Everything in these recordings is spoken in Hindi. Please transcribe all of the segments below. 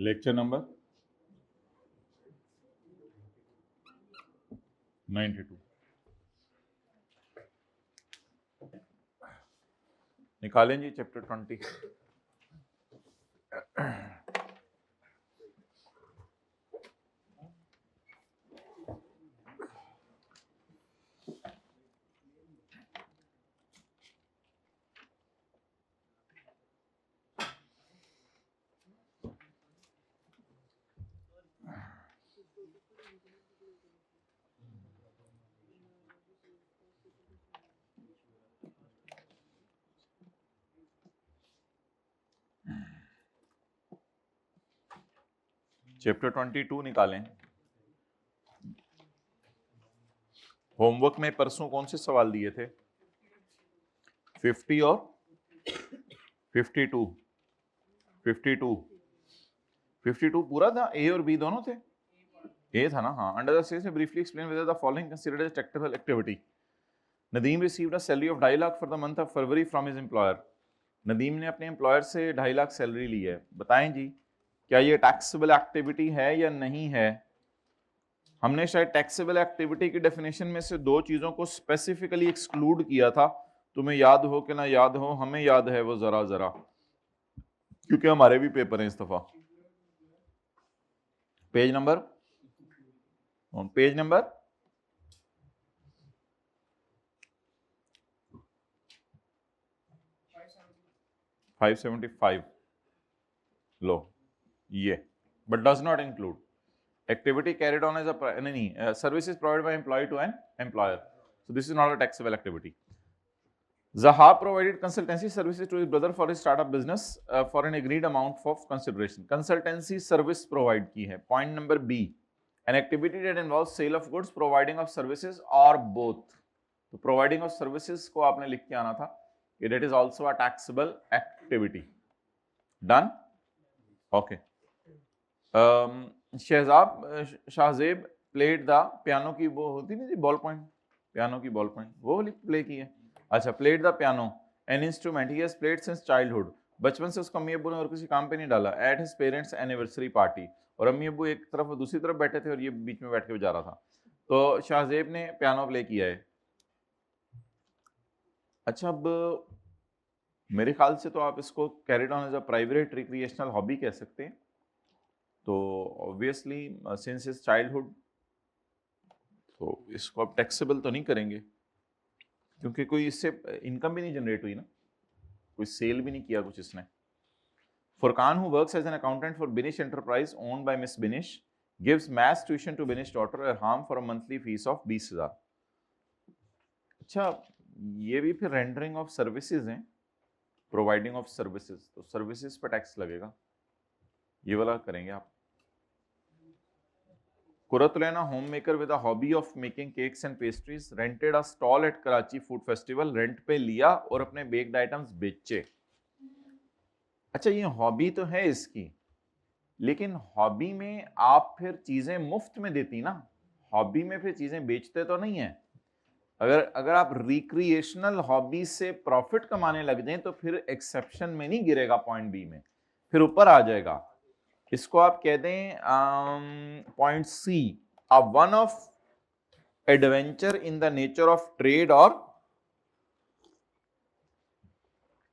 लेक्चर नंबर 92 निकालें जी चैप्टर 20। चैप्टर 22 निकालें। होमवर्क में परसों कौन से सवाल दिए थे? 50 और 52 पूरा था? ए और बी दोनों थे? ए था ना? हाँ। Under the cess briefly explain whether the following considered as taxable activity. Nadeem received a salary of 2.5 lakh for the month of February from his employer. Nadeem ने अपने एम्प्लॉयर से 2.5 लाख सैलरी ली है। बताएं जी क्या ये टैक्सेबल एक्टिविटी है या नहीं है? हमने शायद टैक्सेबल एक्टिविटी की डेफिनेशन में से दो चीजों को स्पेसिफिकली एक्सक्लूड किया था। तुम्हें याद हो कि ना याद हो, हमें याद है वो जरा जरा, क्योंकि हमारे भी पेपर हैं इस दफा। पेज नंबर 575 लो ये, but does not include activity carried on as a services provided by employee to an employer, so this is not a taxable activity. Zahab provided consultancy services to his brother for his startup business for an agreed amount of consideration. Consultancy service provide की है। Point number B, an activity that involves sale of goods, providing of services or both. तो providing of services को आपने लिख के आना था कि that is also a taxable activity. Done? Okay. Shahzeb played the piano की वो होती नहीं थी बॉल पॉइंट, पियानो की बॉल पॉइंट, वो वाली प्ले की है। अच्छा, played the piano an instrument he has played since childhood. बचपन से उसको अम्मी अब्बू ने और किसी काम पे नहीं डाला। At his parents anniversary party, और अम्मी अब्बू एक तरफ और दूसरी तरफ बैठे थे और ये बीच में बैठ के बजा रहा था। तो शाहजेब ने पियानो प्ले किया है। अच्छा, अब मेरे ख्याल से तो आप इसको carried on as a private recreational hobby कह सकते हैं। तो ऑब्वियसली सिंस हिज चाइल्डहुड, तो इसको आप टैक्सेबल तो नहीं करेंगे क्योंकि कोई इससे इनकम भी नहीं जनरेट हुई ना, कोई सेल भी नहीं किया कुछ इसने। Furqan who works as an accountant for Binish enterprise owned by miss Binish gives maths tuition to Binish daughter at harm for a monthly fee of 20,000। अच्छा, ये भी फिर रेंडरिंग ऑफ सर्विसेज हैं, प्रोवाइडिंग ऑफ सर्विसेज, तो सर्विसेज पर टैक्स लगेगा, ये वाला करेंगे आप। Kuratulena, homemaker with a hobby of making cakes and pastries, rented a stall at Karachi Food Festival, rent पे लिया और अपने बेक्ड आइटम्स बेचे। अच्छा, ये हॉबी तो है इसकी, लेकिन हॉबी में आप फिर चीजें मुफ्त में देती ना, हॉबी में फिर चीजें बेचते तो नहीं है। अगर आप रिक्रिएशनल हॉबी से प्रॉफिट कमाने लग जाएं तो फिर एक्सेप्शन में नहीं गिरेगा, पॉइंट बी में फिर ऊपर आ जाएगा। इसको आप कह दें point C, a one of adventure in the nature of trade, और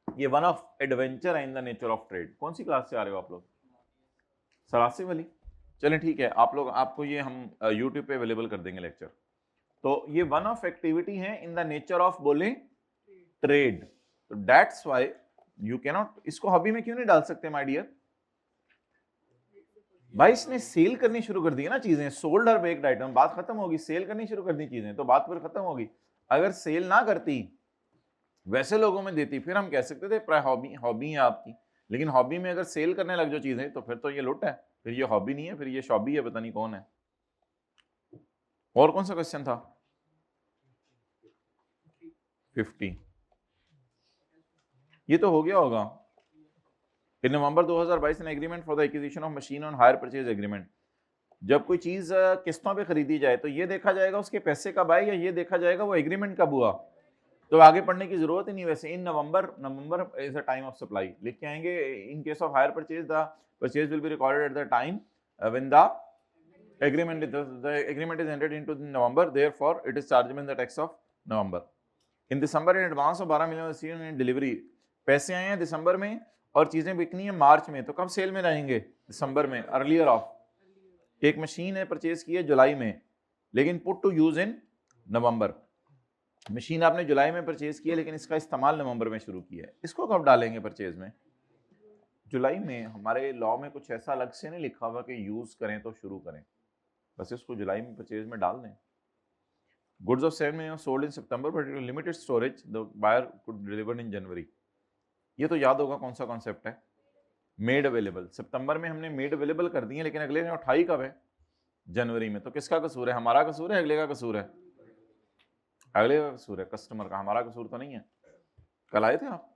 ये वन ऑफ एडवेंचर है in the nature of trade. कौन सी क्लास से आ रहे हो आप लोग? 83 वाली? चलें ठीक है, आप लोग, आपको ये हम यूट्यूब पे अवेलेबल कर देंगे लेक्चर। तो ये वन ऑफ एक्टिविटी है इन द नेचर ऑफ बोले ट्रेड, तो that's why you can not, इसको हॉबी में क्यों नहीं डाल सकते माय डियर भाई? इसने सेल करनी शुरू कर दी है ना चीजें, सोल्ड और बेक्ड आइटम, बात खत्म होगी। सेल करनी शुरू कर दी चीजें तो बात फिर खत्म होगी। अगर सेल ना करती, वैसे लोगों में देती, फिर हम कह सकते थे हॉबी है आपकी। लेकिन हॉबी में अगर सेल करने लग जाओ चीजें तो फिर तो ये लुट है, फिर ये हॉबी नहीं है, फिर ये शॉबी है, पता नहीं कौन है। और कौन सा क्वेश्चन था? 50, ये तो हो गया होगा। In November 2022 an agreement for the acquisition of machine on hire purchase agreement। जब कोई चीज किस्तों पे खरीदी जाए तो ये देखा जाएगा उसके पैसे कब आए, या ये देखा जाएगा वो एग्रीमेंट कब हुआ? तो आगे पढ़ने की जरूरत ही नहीं। वैसे in November is a time of supply लिख के आएंगे। In case of hire purchase the purchase will be recorded at the time when the agreement is entered into November, therefore it is chargeable in the tax of November. In December in advance of 12 million received in delivery, पैसे आए हैं दिसंबर में और चीजें बिकनी है मार्च में, तो कब सेल में रहेंगे? दिसंबर में, अर्लियर ऑफ। एक मशीन है परचेज की है जुलाई में, लेकिन put to use in November. Machine आपने जुलाई में परचेज की है, लेकिन इसका इस्तेमाल नवंबर में शुरू किया है, इसको कब डालेंगे परचेज में? जुलाई में। हमारे लॉ में कुछ ऐसा अलग से नहीं लिखा हुआ कि यूज करें तो शुरू करें, बस इसको जुलाई में परचेज में डाल दें। गुड्स ऑफ सेल में sold in September but limited storage the buyer could deliver in January. ये तो याद होगा कौन सा कॉन्सेप्ट है, मेड अवेलेबल। सितंबर में हमने मेड अवेलेबल कर दी है, लेकिन अगले ने उठाई कब है? जनवरी में। तो किसका कसूर है? हमारा कसूर है, अगले का कसूर है? अगले का कसूर है, कस्टमर का। हमारा कसूर तो नहीं है। कल आए थे आप?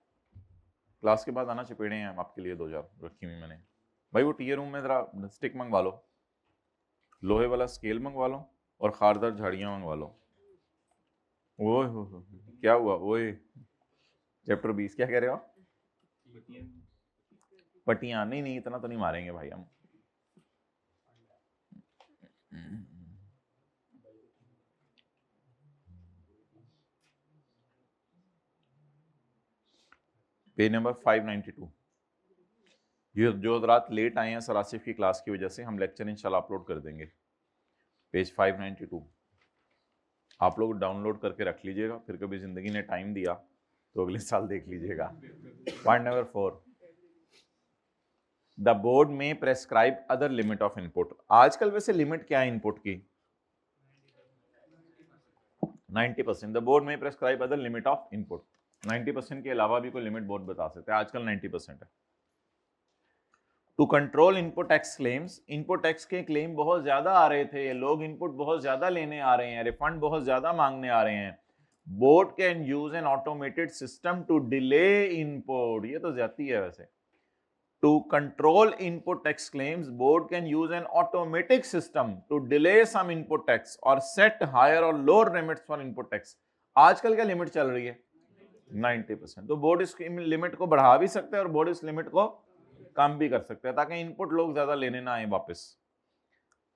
क्लास के बाद आना, चपेड़े हैं आपके लिए 2000 रखी हुई मैंने। भाई वो टीयर रूम में जरा स्टिक मंगवा लो, लोहे वाला स्केल मंगवा लो और खारदार झाड़ियाँ मंगवा लो। ओए हो क्या हुआ? ओए चैप्टर 20 क्या कह रहे हो? पटियां? नहीं इतना तो नहीं मारेंगे भाई हम। Page number 592। ये जो रात लेट आए हैं सर आसिफ की क्लास की वजह से, हम लेक्चर इंशाल्लाह अपलोड कर देंगे। पेज 592 आप लोग डाउनलोड करके रख लीजिएगा, फिर कभी जिंदगी ने टाइम दिया तो अगले साल देख लीजिएगा। पॉइंट नंबर 4, द बोर्ड में prescribe other limit of input. आजकल वैसे लिमिट क्या है इनपुट की? 90%। द बोर्ड में prescribe other limit of input. 90% के अलावा भी कोई लिमिट बोर्ड बता सकते हैं, आजकल 90% है। To control input tax claims, input tax के क्लेम बहुत ज्यादा आ रहे थे, लोग इनपुट बहुत ज्यादा लेने आ रहे हैं, रिफंड बहुत ज्यादा मांगने आ रहे हैं। Board can use an automated system to delay input. ये तो ज्यादा है वैसे। To control input tax claims, board can use an automatic system to delay some input tax और सेट हायर और lower limits for input tax. आजकल क्या लिमिट चल रही है? 90%। तो बोर्ड इस लिमिट को बढ़ा भी सकते हैं और बोर्ड इस लिमिट को कम भी कर सकते हैं, ताकि इनपुट लोग ज्यादा लेने ना आए वापस।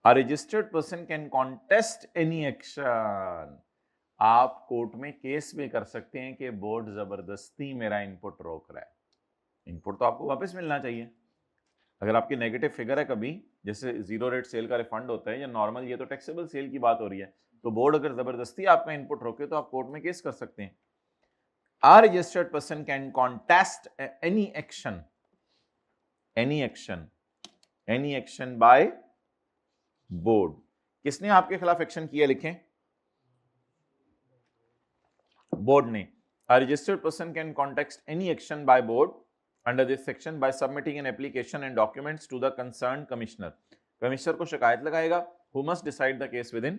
A registered person can contest any action। आप कोर्ट में केस भी कर सकते हैं कि बोर्ड जबरदस्ती मेरा इनपुट रोक रहा है। इनपुट तो आपको वापस मिलना चाहिए। अगर आपकी नेगेटिव फिगर है कभी, जैसे जीरो रेट सेल का रिफंड होता है या नॉर्मल, ये तो टैक्सेबल सेल की बात हो रही है, तो बोर्ड अगर जबरदस्ती आपका इनपुट रोके तो आप कोर्ट में केस कर सकते हैं। A registered person can contest any action by board. किसने आपके खिलाफ एक्शन किया? लिखें, बोर्ड ने। A registered person can contest any action by board under this section by submitting an application and documents to the concerned commissioner। Commissioner को शिकायत लगाएगा, who must decide the case within।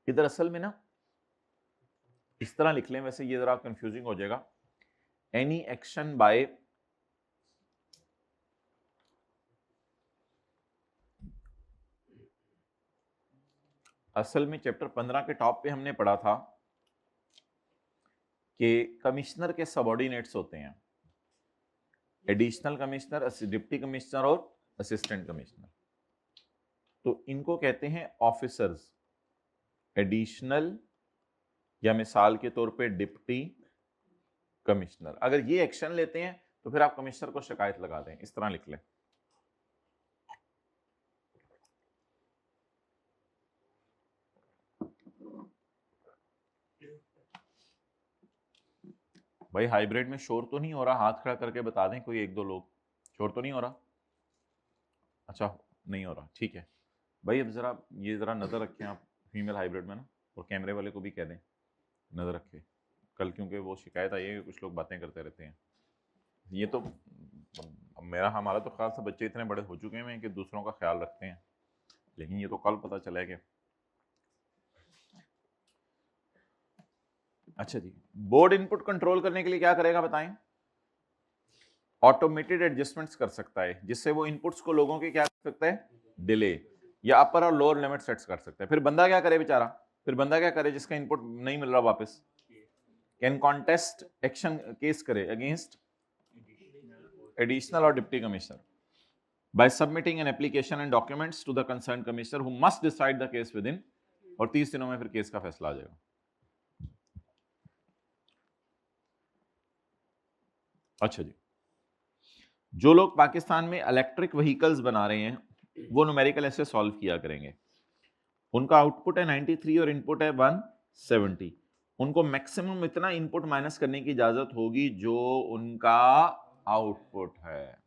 इधर असल में ना इस तरह लिख लें, वैसे ये जरा कंफ्यूजिंग हो जाएगा। एनी एक्शन बाय असल में चैप्टर 15 के टॉप पे हमने पढ़ा था कि कमिश्नर के सबऑर्डिनेट्स होते हैं, एडिशनल कमिश्नर, डिप्टी कमिश्नर और असिस्टेंट कमिश्नर। तो इनको कहते हैं ऑफिसर्स, एडिशनल या मिसाल के तौर पे डिप्टी कमिश्नर। अगर ये एक्शन लेते हैं तो फिर आप कमिश्नर को शिकायत लगा दें, इस तरह लिख लें। भाई हाइब्रिड में शोर तो नहीं हो रहा? हाथ खड़ा करके बता दें कोई एक दो लोग, शोर तो नहीं हो रहा? अच्छा नहीं हो रहा, ठीक है भाई। अब जरा ये जरा नजर रखें आप फीमेल हाइब्रिड में ना, और कैमरे वाले को भी कह दें नजर रखें कल, क्योंकि वो शिकायत आई है कि कुछ लोग बातें करते रहते हैं। ये तो हमारा तो ख्याल से बच्चे इतने बड़े हो चुके हैं कि दूसरों का ख्याल रखते हैं, लेकिन ये तो कल पता चला है कि। अच्छा जी, बोर्ड इनपुट कंट्रोल करने के लिए क्या करेगा बताएं? ऑटोमेटेड एडजस्टमेंट्स कर सकता है, जिससे वो इनपुट्स को लोगों के क्या कर सकता है? डिले, या अपर और लोअर लिमिट सेट्स कर सकता है। फिर बंदा क्या करे बेचारा? फिर बंदा क्या करे जिसका इनपुट नहीं मिल रहा वापस? कैन कॉन्टेस्ट एक्शन केस करे अगेंस्ट एडिशनल और deputy commissioner by submitting an application and documents to the concerned commissioner who must decide the case within, और 30 दिनों में फिर केस का फैसला आ जाएगा। अच्छा जी, जो लोग पाकिस्तान में इलेक्ट्रिक व्हीकल्स बना रहे हैं वो न्यूमेरिकल ऐसे सॉल्व किया करेंगे। उनका आउटपुट है 93 और इनपुट है 170। उनको मैक्सिमम इतना इनपुट माइनस करने की इजाजत होगी जो उनका आउटपुट है।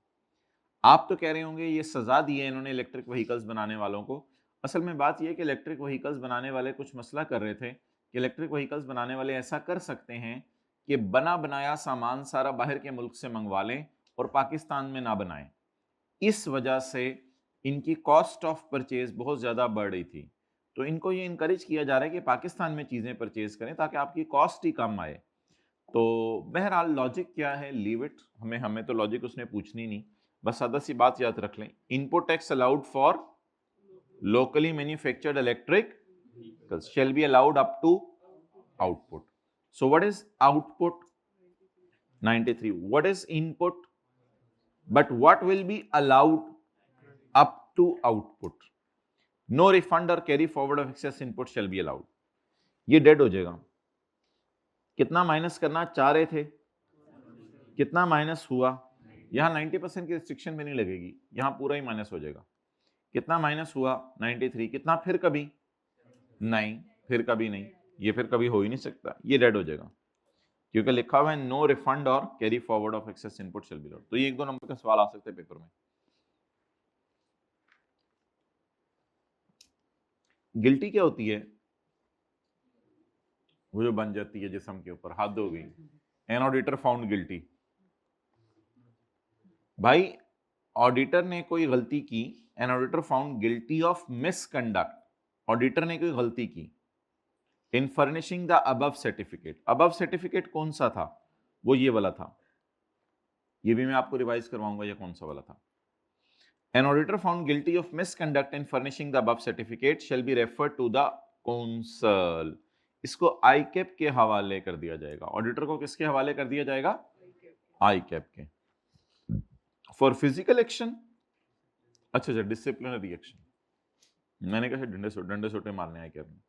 आप तो कह रहे होंगे ये सजा दी है इन्होंने इलेक्ट्रिक व्हीकल्स बनाने वालों को। असल में बात यह कि इलेक्ट्रिक व्हीकल्स बनाने वाले कुछ मसला कर रहे थे कि इलेक्ट्रिक व्हीकल्स बनाने वाले ऐसा कर सकते हैं कि बना बनाया सामान सारा बाहर के मुल्क से मंगवा लें और पाकिस्तान में ना बनाएं। इस वजह से इनकी कॉस्ट ऑफ परचेज बहुत ज़्यादा बढ़ रही थी। तो इनको ये इनकरेज किया जा रहा है कि पाकिस्तान में चीज़ें परचेज करें ताकि आपकी कॉस्ट ही कम आए। तो बहरहाल लॉजिक क्या है, लीव इट, हमें तो लॉजिक उसने पूछनी नहीं, बस सादा सी बात याद रख लें। Input tax allowed for locally manufactured electric shall be allowed up to output. So what is output? 93. What is input? But what will be allowed up to output? No refund or carry forward of excess input shall be allowed. ये डेड हो जाएगा। कितना माइनस करना चाह रहे थे, कितना माइनस हुआ? यहां 90% की रिस्ट्रिक्शन भी नहीं लगेगी, यहां पूरा ही माइनस हो जाएगा। कितना माइनस हुआ? 93। कितना फिर कभी नहीं, फिर कभी नहीं, ये फिर कभी हो ही नहीं सकता, ये डेड हो जाएगा क्योंकि लिखा हुआ है नो रिफंड और carry forward of excess input shall be allowed. तो ये 1-2 नंबर का सवाल आ सकते हैं पेपर में। गिल्टी क्या होती है? वो जो बन जाती है जिस्म के ऊपर, हाथ हो गई, एन ऑडिटर फाउंड गिल्टी। भाई ऑडिटर ने कोई गलती की, N auditor found guilty of misconduct, auditor ने कोई गलती की इन furnishing the above certificate. Above certificate कौन सा था? वो ये वाला था, ये भी मैं आपको रिवाइज करवाऊंगा ये कौन सा वाला था। An auditor found guilty of misconduct in furnishing the above certificate shall be referred to the council. इसको आईकैप के हवाले कर दिया जाएगा। ऑडिटर को किसके हवाले कर दिया जाएगा? आईकैप के। फॉर फिजिकल एक्शन, अच्छा डिसिप्लिनरी एक्शन, मैंने कहा डंडे सोटे मारने आईकैप में।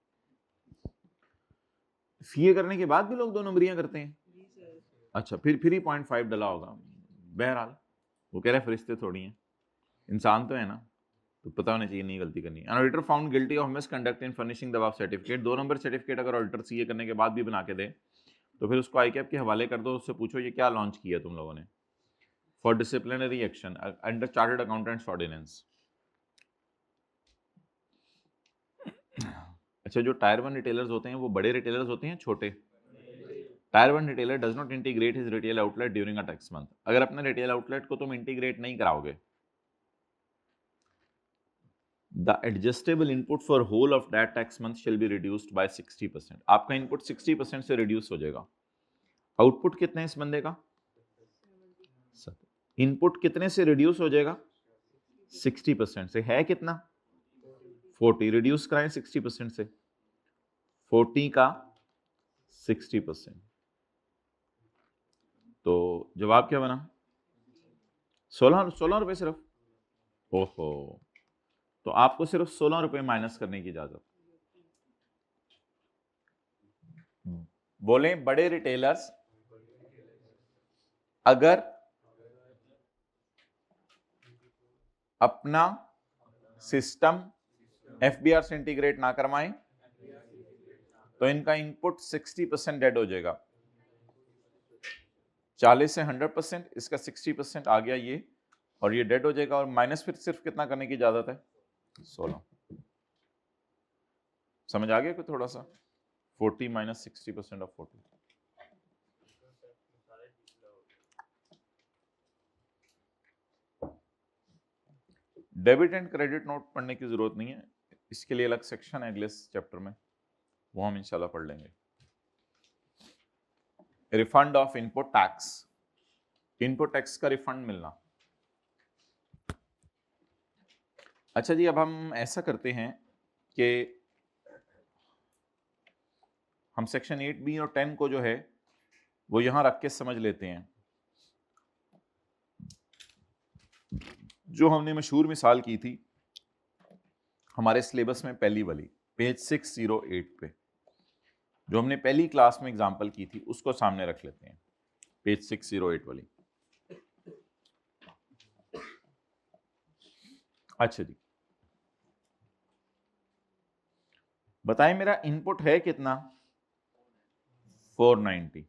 सीए करने के बाद भी लोग 2 नंबरियां करते हैं। अच्छा, फिर ही 0.5 डला होगा। बहरहाल वो कह रहे फरिश्ते थोड़ी हैं, इंसान तो है ना, तो पता होना चाहिए नहीं गलती करनी है। Auditor found guilty of misconduct in furnishing the above certificate. 2 number certificate अगर ऑडिटर सीए करने के बाद भी बना के दे तो फिर उसको आईकैप के हवाले कर दो, उससे पूछो ये क्या लॉन्च किया तुम लोगों ने। For disciplinary action under chartered accountants ordinance. अच्छा, जो टायर 1 रिटेलर्स होते हैं वो बड़े रिटेलर्स होते हैं छोटे? Tyre 1 retailer does not integrate his retail outlet during a tax month. अगर अपने रिटेल आउटलेट को तुम इंटीग्रेट नहीं कराओगे, the adjustable input for whole of that tax month shall be reduced by 60%। आपका इनपुट 60% से रिड्यूस हो जाएगा। आउटपुट कितना है इस बंदे का? इनपुट कितने से रिड्यूस हो जाएगा? 60% से। है कितना? 40। रिड्यूस कराएं 60% से, 40 का 60%, तो जवाब क्या बना? 16 रुपए सिर्फ। ओहो, तो आपको सिर्फ 16 रुपए माइनस करने की इजाजत। बोले बड़े रिटेलर्स अगर अपना सिस्टम एफबीआर से इंटीग्रेट ना करवाएं तो इनका इनपुट 60% डेड हो जाएगा। 40 से 100%, इसका 60% आ गया ये, और ये डेड हो जाएगा। और माइनस फिर सिर्फ कितना करने की इजाजत है? 16। समझ आ गया कोई थोड़ा सा? 40 minus 60% of 40। Debit and credit note पढ़ने की जरूरत नहीं है, इसके लिए अलग सेक्शन है अगले चैप्टर में, वो हम इंशाल्लाह पढ़ लेंगे। Refund of input tax, input tax का रिफंड मिलना। अच्छा जी, अब हम ऐसा करते हैं कि हम सेक्शन 8B और 10 को जो है वो यहां रख के समझ लेते हैं। जो हमने मशहूर मिसाल की थी हमारे सिलेबस में पहली वाली पेज 608 पे, जो हमने पहली क्लास में एग्जांपल की थी उसको सामने रख लेते हैं, पेज 608 वाली। अच्छा जी, बताएं मेरा इनपुट है कितना? 490।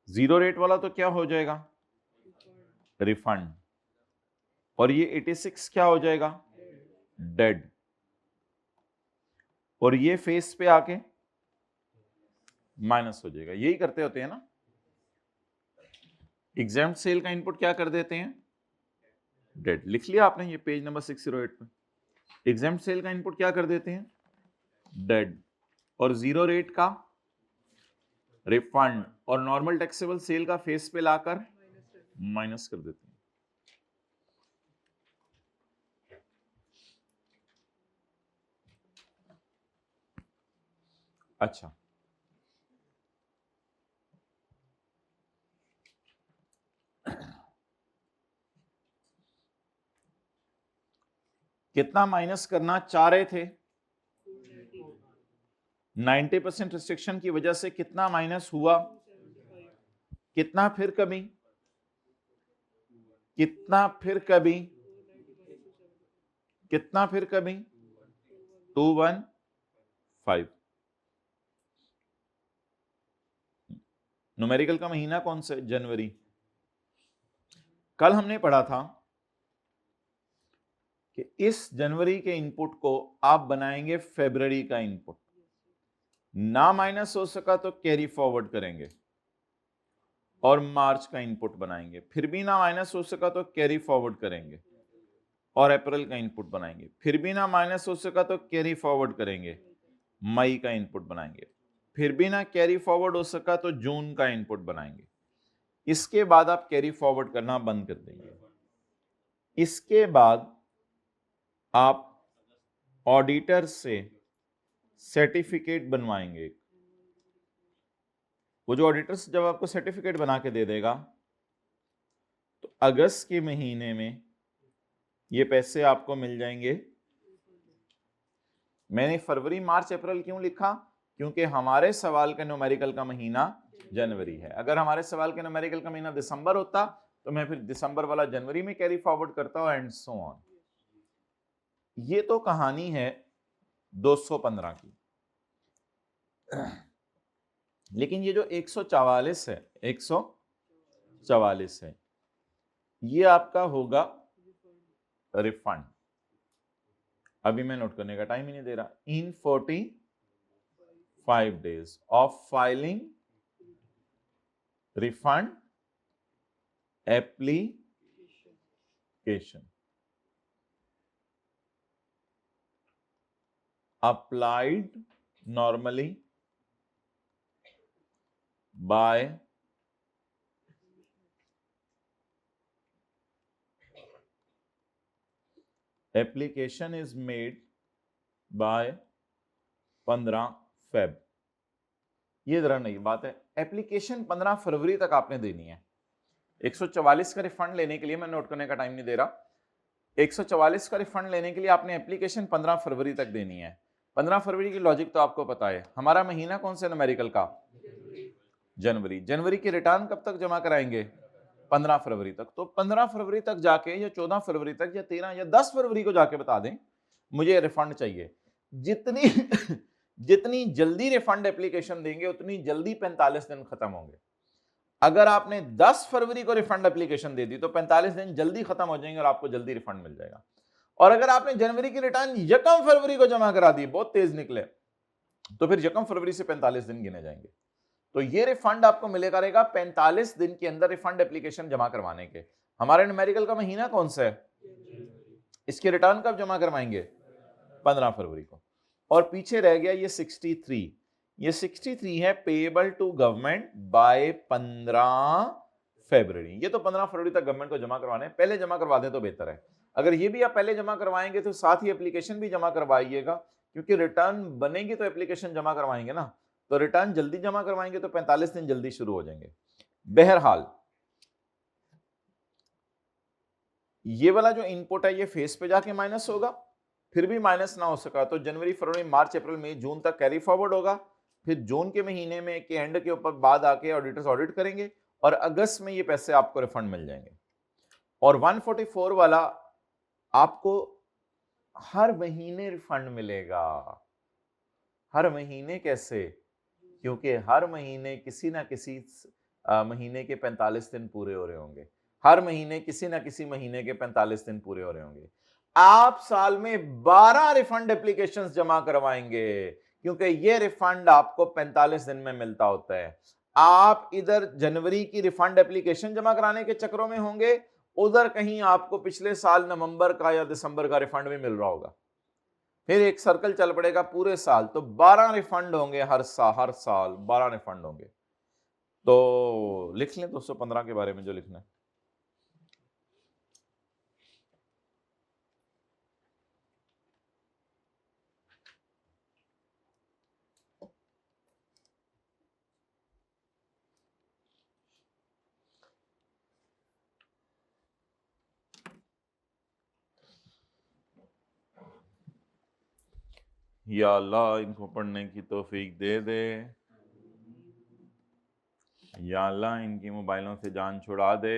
जीरो रेट वाला तो क्या हो जाएगा? रिफंड। और ये 86 क्या हो जाएगा? डेड। और ये फेस पे आके माइनस हो जाएगा। यही करते होते हैं ना, एग्जाम्प्ट सेल का इनपुट क्या कर देते हैं? डेड। लिख लिया आपने ये पेज नंबर 608 पे। एग्जाम्प्ट सेल का इनपुट क्या कर देते हैं? डेड। और जीरो रेट का रिफंड। और नॉर्मल टैक्सेबल सेल का फेस पे लाकर माइनस कर देते हैं। अच्छा, कितना माइनस करना चाह रहे थे? 90% रिस्ट्रिक्शन की वजह से कितना माइनस हुआ? कितना फिर कभी? कितना फिर कभी? कितना फिर कभी? 215। न्यूमेरिकल का महीना कौन सा? जनवरी। कल हमने पढ़ा था कि इस जनवरी के इनपुट को आप बनाएंगे फरवरी का इनपुट। ना माइनस हो सका तो कैरी फॉरवर्ड करेंगे और मार्च का इनपुट बनाएंगे। फिर भी ना माइनस हो सका तो कैरी फॉरवर्ड करेंगे और अप्रैल का इनपुट बनाएंगे। फिर भी ना माइनस हो सका तो कैरी फॉरवर्ड करेंगे, मई का इनपुट बनाएंगे। फिर भी ना कैरी फॉरवर्ड हो सका तो जून का इनपुट बनाएंगे। इसके बाद आप कैरी फॉरवर्ड करना बंद कर देंगे। इसके बाद आप ऑडिटर से सर्टिफिकेट बनवाएंगे। वो जो ऑडिटर जब आपको सर्टिफिकेट बना के दे देगा तो अगस्त के महीने में ये पैसे आपको मिल जाएंगे। मैंने फरवरी मार्च अप्रैल क्यों लिखा? क्योंकि हमारे सवाल का न्यूमेरिकल का महीना जनवरी है। अगर हमारे सवाल का न्यूमेरिकल का महीना दिसंबर होता तो मैं फिर दिसंबर वाला जनवरी में कैरी फॉरवर्ड करता हूं एंड सो ऑन। ये तो कहानी है 215 की। लेकिन ये जो 144 है, 144 है, ये आपका होगा रिफंड। अभी मैं नोट करने का टाइम ही नहीं दे रहा। इन 45 days of filing refund application applied normally by application is made by 15 Feb। ये जरा नई बात है, एप्लीकेशन 15 फरवरी तक आपने देनी है। 144 का रिफंड लेने के लिए, मैं नोट करने का टाइम नहीं दे रहा, 144 का रिफंड लेने के लिए आपने एप्लीकेशन 15 फरवरी तक देनी है। 15 फरवरी की लॉजिक तो आपको पता है। हमारा महीना कौन सा न्यूमेरिकल का? जनवरी। जनवरी की रिटर्न कब तक जमा कराएंगे? 15 फरवरी तक। तो 15 फरवरी तक जाके या 14 फरवरी तक या 13 या 10 फरवरी को जाके बता दें मुझे रिफंड चाहिए। जितनी जितनी जल्दी रिफंड एप्लीकेशन देंगे उतनी जल्दी 45 दिन खत्म होंगे। अगर आपने 10 फरवरी को रिफंड एप्लीकेशन दे दी तो 45 दिन जल्दी खत्म हो जाएंगे और आपको जल्दी रिफंड मिल जाएगा। और अगर आपने जनवरी की रिटर्न 1 फरवरी को जमा करा दी, बहुत तेज निकले, तो फिर 1 फरवरी से 45 दिन गिने जाएंगे। तो ये रिफंड आपको मिलेगा रहेगा 45 दिन के अंदर रिफंड एप्लीकेशन जमा करवाने के। हमारे न्यूमेरिकल का महीना कौन सा है? इसकी रिटर्न कब जमा करवाएंगे? 15 फरवरी को। और पीछे रह गया ये 63। ये 63 है पेएबल टू गवर्नमेंट बाय 15 फरवरी। ये तो 15 फरवरी तक गवर्नमेंट को जमा करवाने, पहले जमा करवा दें तो बेहतर है। अगर ये भी आप पहले जमा करवाएंगे तो साथ ही एप्लीकेशन भी जमा करवाइएगा, क्योंकि रिटर्न बनेगी तो एप्लीकेशन जमा करवाएंगे ना। तो रिटर्न जल्दी जमा करवाएंगे तो 45 दिन जल्दी शुरू हो जाएंगे। बहरहाल ये वाला जो इनपुट है ये फेस पे जाके माइनस होगा, फिर भी माइनस ना हो सका तो जनवरी, फरवरी, मार्च, अप्रैल, मई, जून तक कैरी फॉरवर्ड होगा। फिर जून के महीने में के एंड के ऊपर बाद आके ऑडिटर्स ऑडिट करेंगे और अगस्त में ये पैसे आपको रिफंड मिल जाएंगे। और 144 वाला आपको हर महीने रिफंड मिलेगा। हर महीने कैसे? क्योंकि हर महीने किसी ना किसी महीने के 45 दिन पूरे हो रहे होंगे। हर महीने किसी ना किसी महीने के 45 दिन पूरे हो रहे होंगे। आप साल में 12 रिफंड एप्लीकेशंस जमा करवाएंगे क्योंकि ये रिफंड आपको 45 दिन में मिलता होता है। आप इधर जनवरी की रिफंड एप्लीकेशन जमा कराने के चक्रों में होंगे, उधर कहीं आपको पिछले साल नवंबर का या दिसंबर का रिफंड भी मिल रहा होगा। फिर एक सर्कल चल पड़ेगा पूरे साल, तो 12 रिफंड होंगे हर साल 12 रिफंड होंगे। तो लिख लें 215 के बारे में जो लिखना है। या अल्लाह इनको पढ़ने की तौफीक दे दे। या अल्लाह इनकी मोबाइलों से जान छुड़ा दे।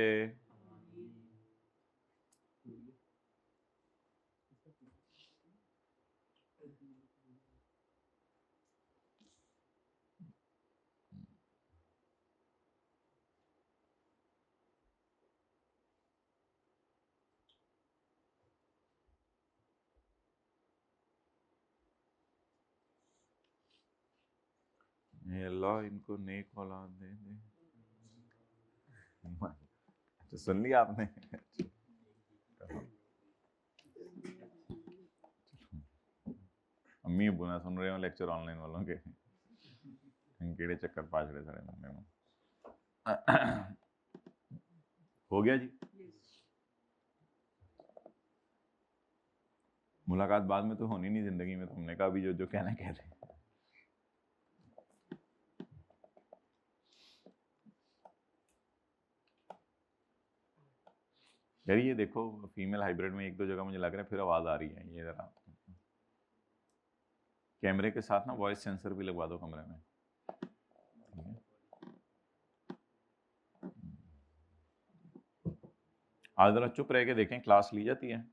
या अल्लाह इनको नेक औलाद दे दे। तो सुन लिया आपने? अम्मी अब्बू ना सुन रहे हो लेक्चर ऑनलाइन वालों के, कीड़े चक्कर पाछ रहे सारे महीने में। हो गया जी। मुलाकात बाद में तो होनी नहीं जिंदगी में, तुमने कहा अभी जो जो कहना कह रहे। यार ये देखो फीमेल हाइब्रिड में एक दो जगह मुझे लग रहा है फिर आवाज आ रही है। ये जरा कैमरे के साथ ना वॉइस सेंसर भी लगवा दो कमरे में। आज जरा चुप रह के देखें क्लास ली जाती है।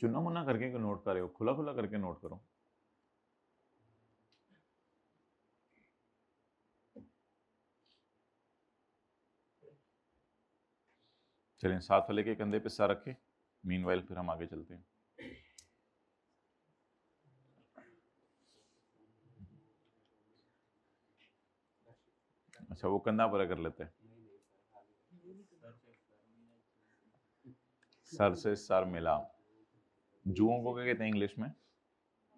चुना मुन्ना करके नोट कर रहे हो, खुला खुला करके नोट करो। चलें साथ वाले के कंधे पे सर रखे, मीनवाइल फिर हम आगे चलते हैं। अच्छा वो कंधा पूरा कर लेते हैं। सर से सर मिला, जुओं को क्या कहते हैं इंग्लिश में?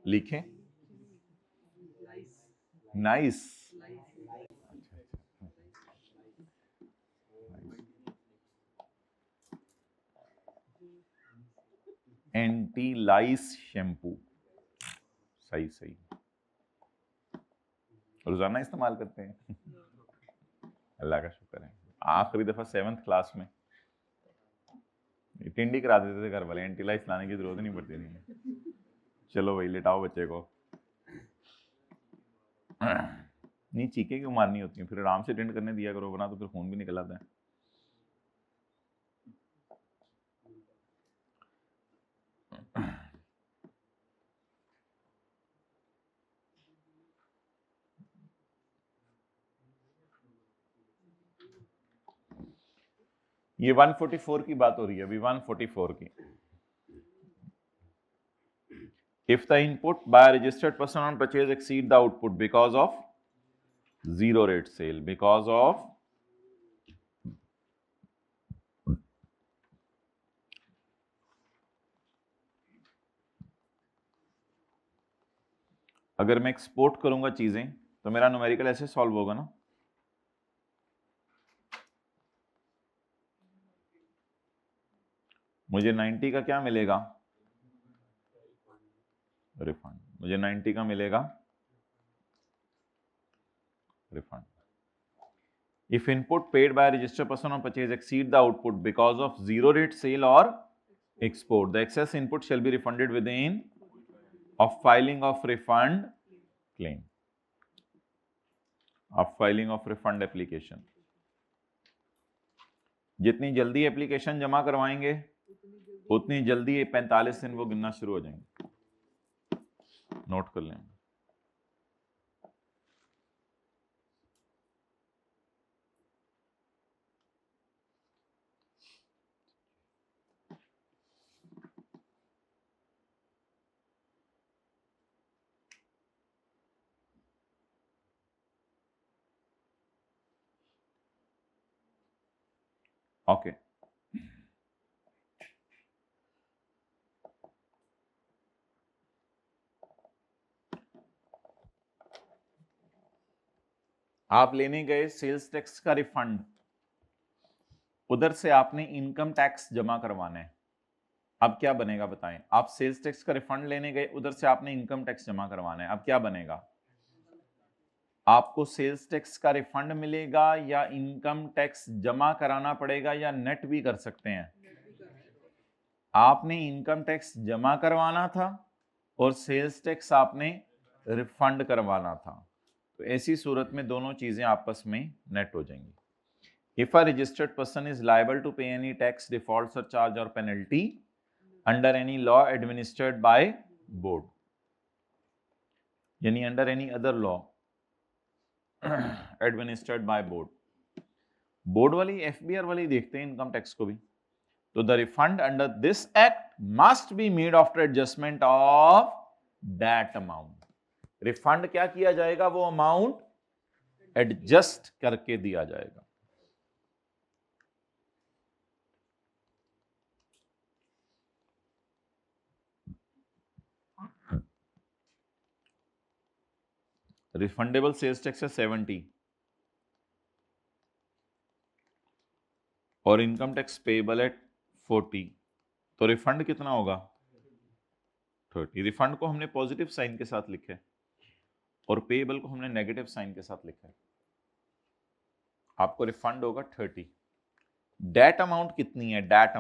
लिखें नाइस। एंटी लाइस शैम्पू, सही सही, रोजाना इस्तेमाल करते हैं। अल्लाह का शुक्र है। आखिरी दफा 7th क्लास में टिंडी करा देते थे घर वाले, एंटी लाइस लाने की जरूरत नहीं पड़ती थी। चलो भाई लिटाओ बच्चे को। नहीं चीखें क्यों मारनी होती हैं, फिर आराम से अटेंड करने दिया करो, वरना तो फिर खून भी निकल आता है। ये 144 की बात हो रही है अभी, 144 की। If the input by a registered person on purchase exceed the output because of zero rate sale, because of अगर मैं एक्सपोर्ट करूंगा चीजें तो मेरा न्यूमेरिकल ऐसे सॉल्व होगा ना, मुझे 90 का क्या मिलेगा? रिफंड। मुझे 90 का मिलेगा refund. If input paid by a registered person on purchase exceed the output because of zero rate sale or export, the excess input shall be refunded within of filing of refund claim, of filing of refund application. जितनी जल्दी एप्लीकेशन जमा करवाएंगे उतनी जल्दी ये 45 दिन वो गिनना शुरू हो जाएंगे। नोट कर लें। ओके आप लेने गए सेल्स टैक्स का रिफंड, उधर से आपने इनकम टैक्स जमा करवाना है। अब क्या बनेगा बताएं? आप सेल्स टैक्स का रिफंड लेने गए, उधर से आपने इनकम टैक्स जमा करवाना है। अब क्या बनेगा? आपको सेल्स टैक्स का रिफंड मिलेगा या इनकम टैक्स जमा कराना पड़ेगा या नेट भी कर सकते हैं? आपने इनकम टैक्स जमा करवाना था और सेल्स टैक्स आपने रिफंड करवाना था। तो ऐसी सूरत में दोनों चीजें आपस में नेट हो जाएंगी। If a registered person is liable to pay any tax, default, surcharge or penalty under any law administered by board, यानी under any other law administered by board, board वाली एफबीआर वाली देखते हैं इनकम टैक्स को भी। तो the refund under this act must be made after adjustment of that amount. Refund क्या किया जाएगा? वो अमाउंट एडजस्ट करके दिया जाएगा। रिफंडेबल सेल्स टैक्स है 70 और इनकम टैक्स पेबल एट 40, तो रिफंड कितना होगा? 30। रिफंड को हमने पॉजिटिव साइन के साथ लिखा है और पेबल को हमने नेगेटिव साइन के साथ लिखा है। आपको रिफंड होगा 30। डेट अमाउंट कितनी है? डेट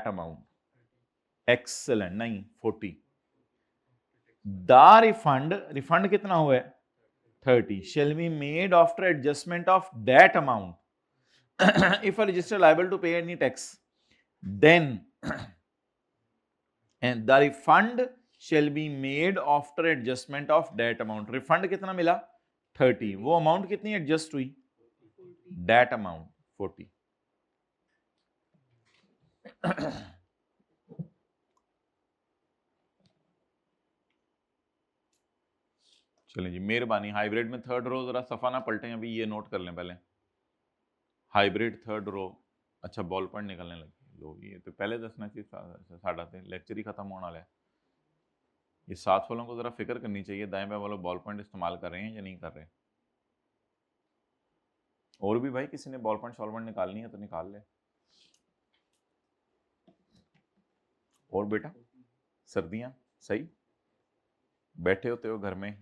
अमाउंट एक्सेलेंट, नहीं 40। द रिफंड कितना हुआ है? 30 shall be made after adjustment of that amount. If a registered liable to pay any tax, then and the refund shall be made after adjustment of that amount. refund कितना मिला? 30। वो अमाउंट कितनी एडजस्ट हुई? that amount 40। चलिए जी, मेहरबानी हाइब्रिड में थर्ड रो जरा सफा ना पलटें, अभी ये नोट कर लें पहले। हाइब्रिड थर्ड रो, अच्छा बॉल पॉइंट निकलने लगी। लो ये तो पहले दसना चाहिए, साढ़ा थे लेक्चर ही खत्म होने वाला है। ये साथ वालों को जरा फिक्र करनी चाहिए दाएं बाएं वालों बॉल पॉइंट इस्तेमाल कर रहे हैं या नहीं कर रहे। और भी भाई किसी ने बॉल पॉइंट शॉल पॉइंट निकालनी है तो निकाल ले। और बेटा सर्दियां सही बैठे होते हो घर में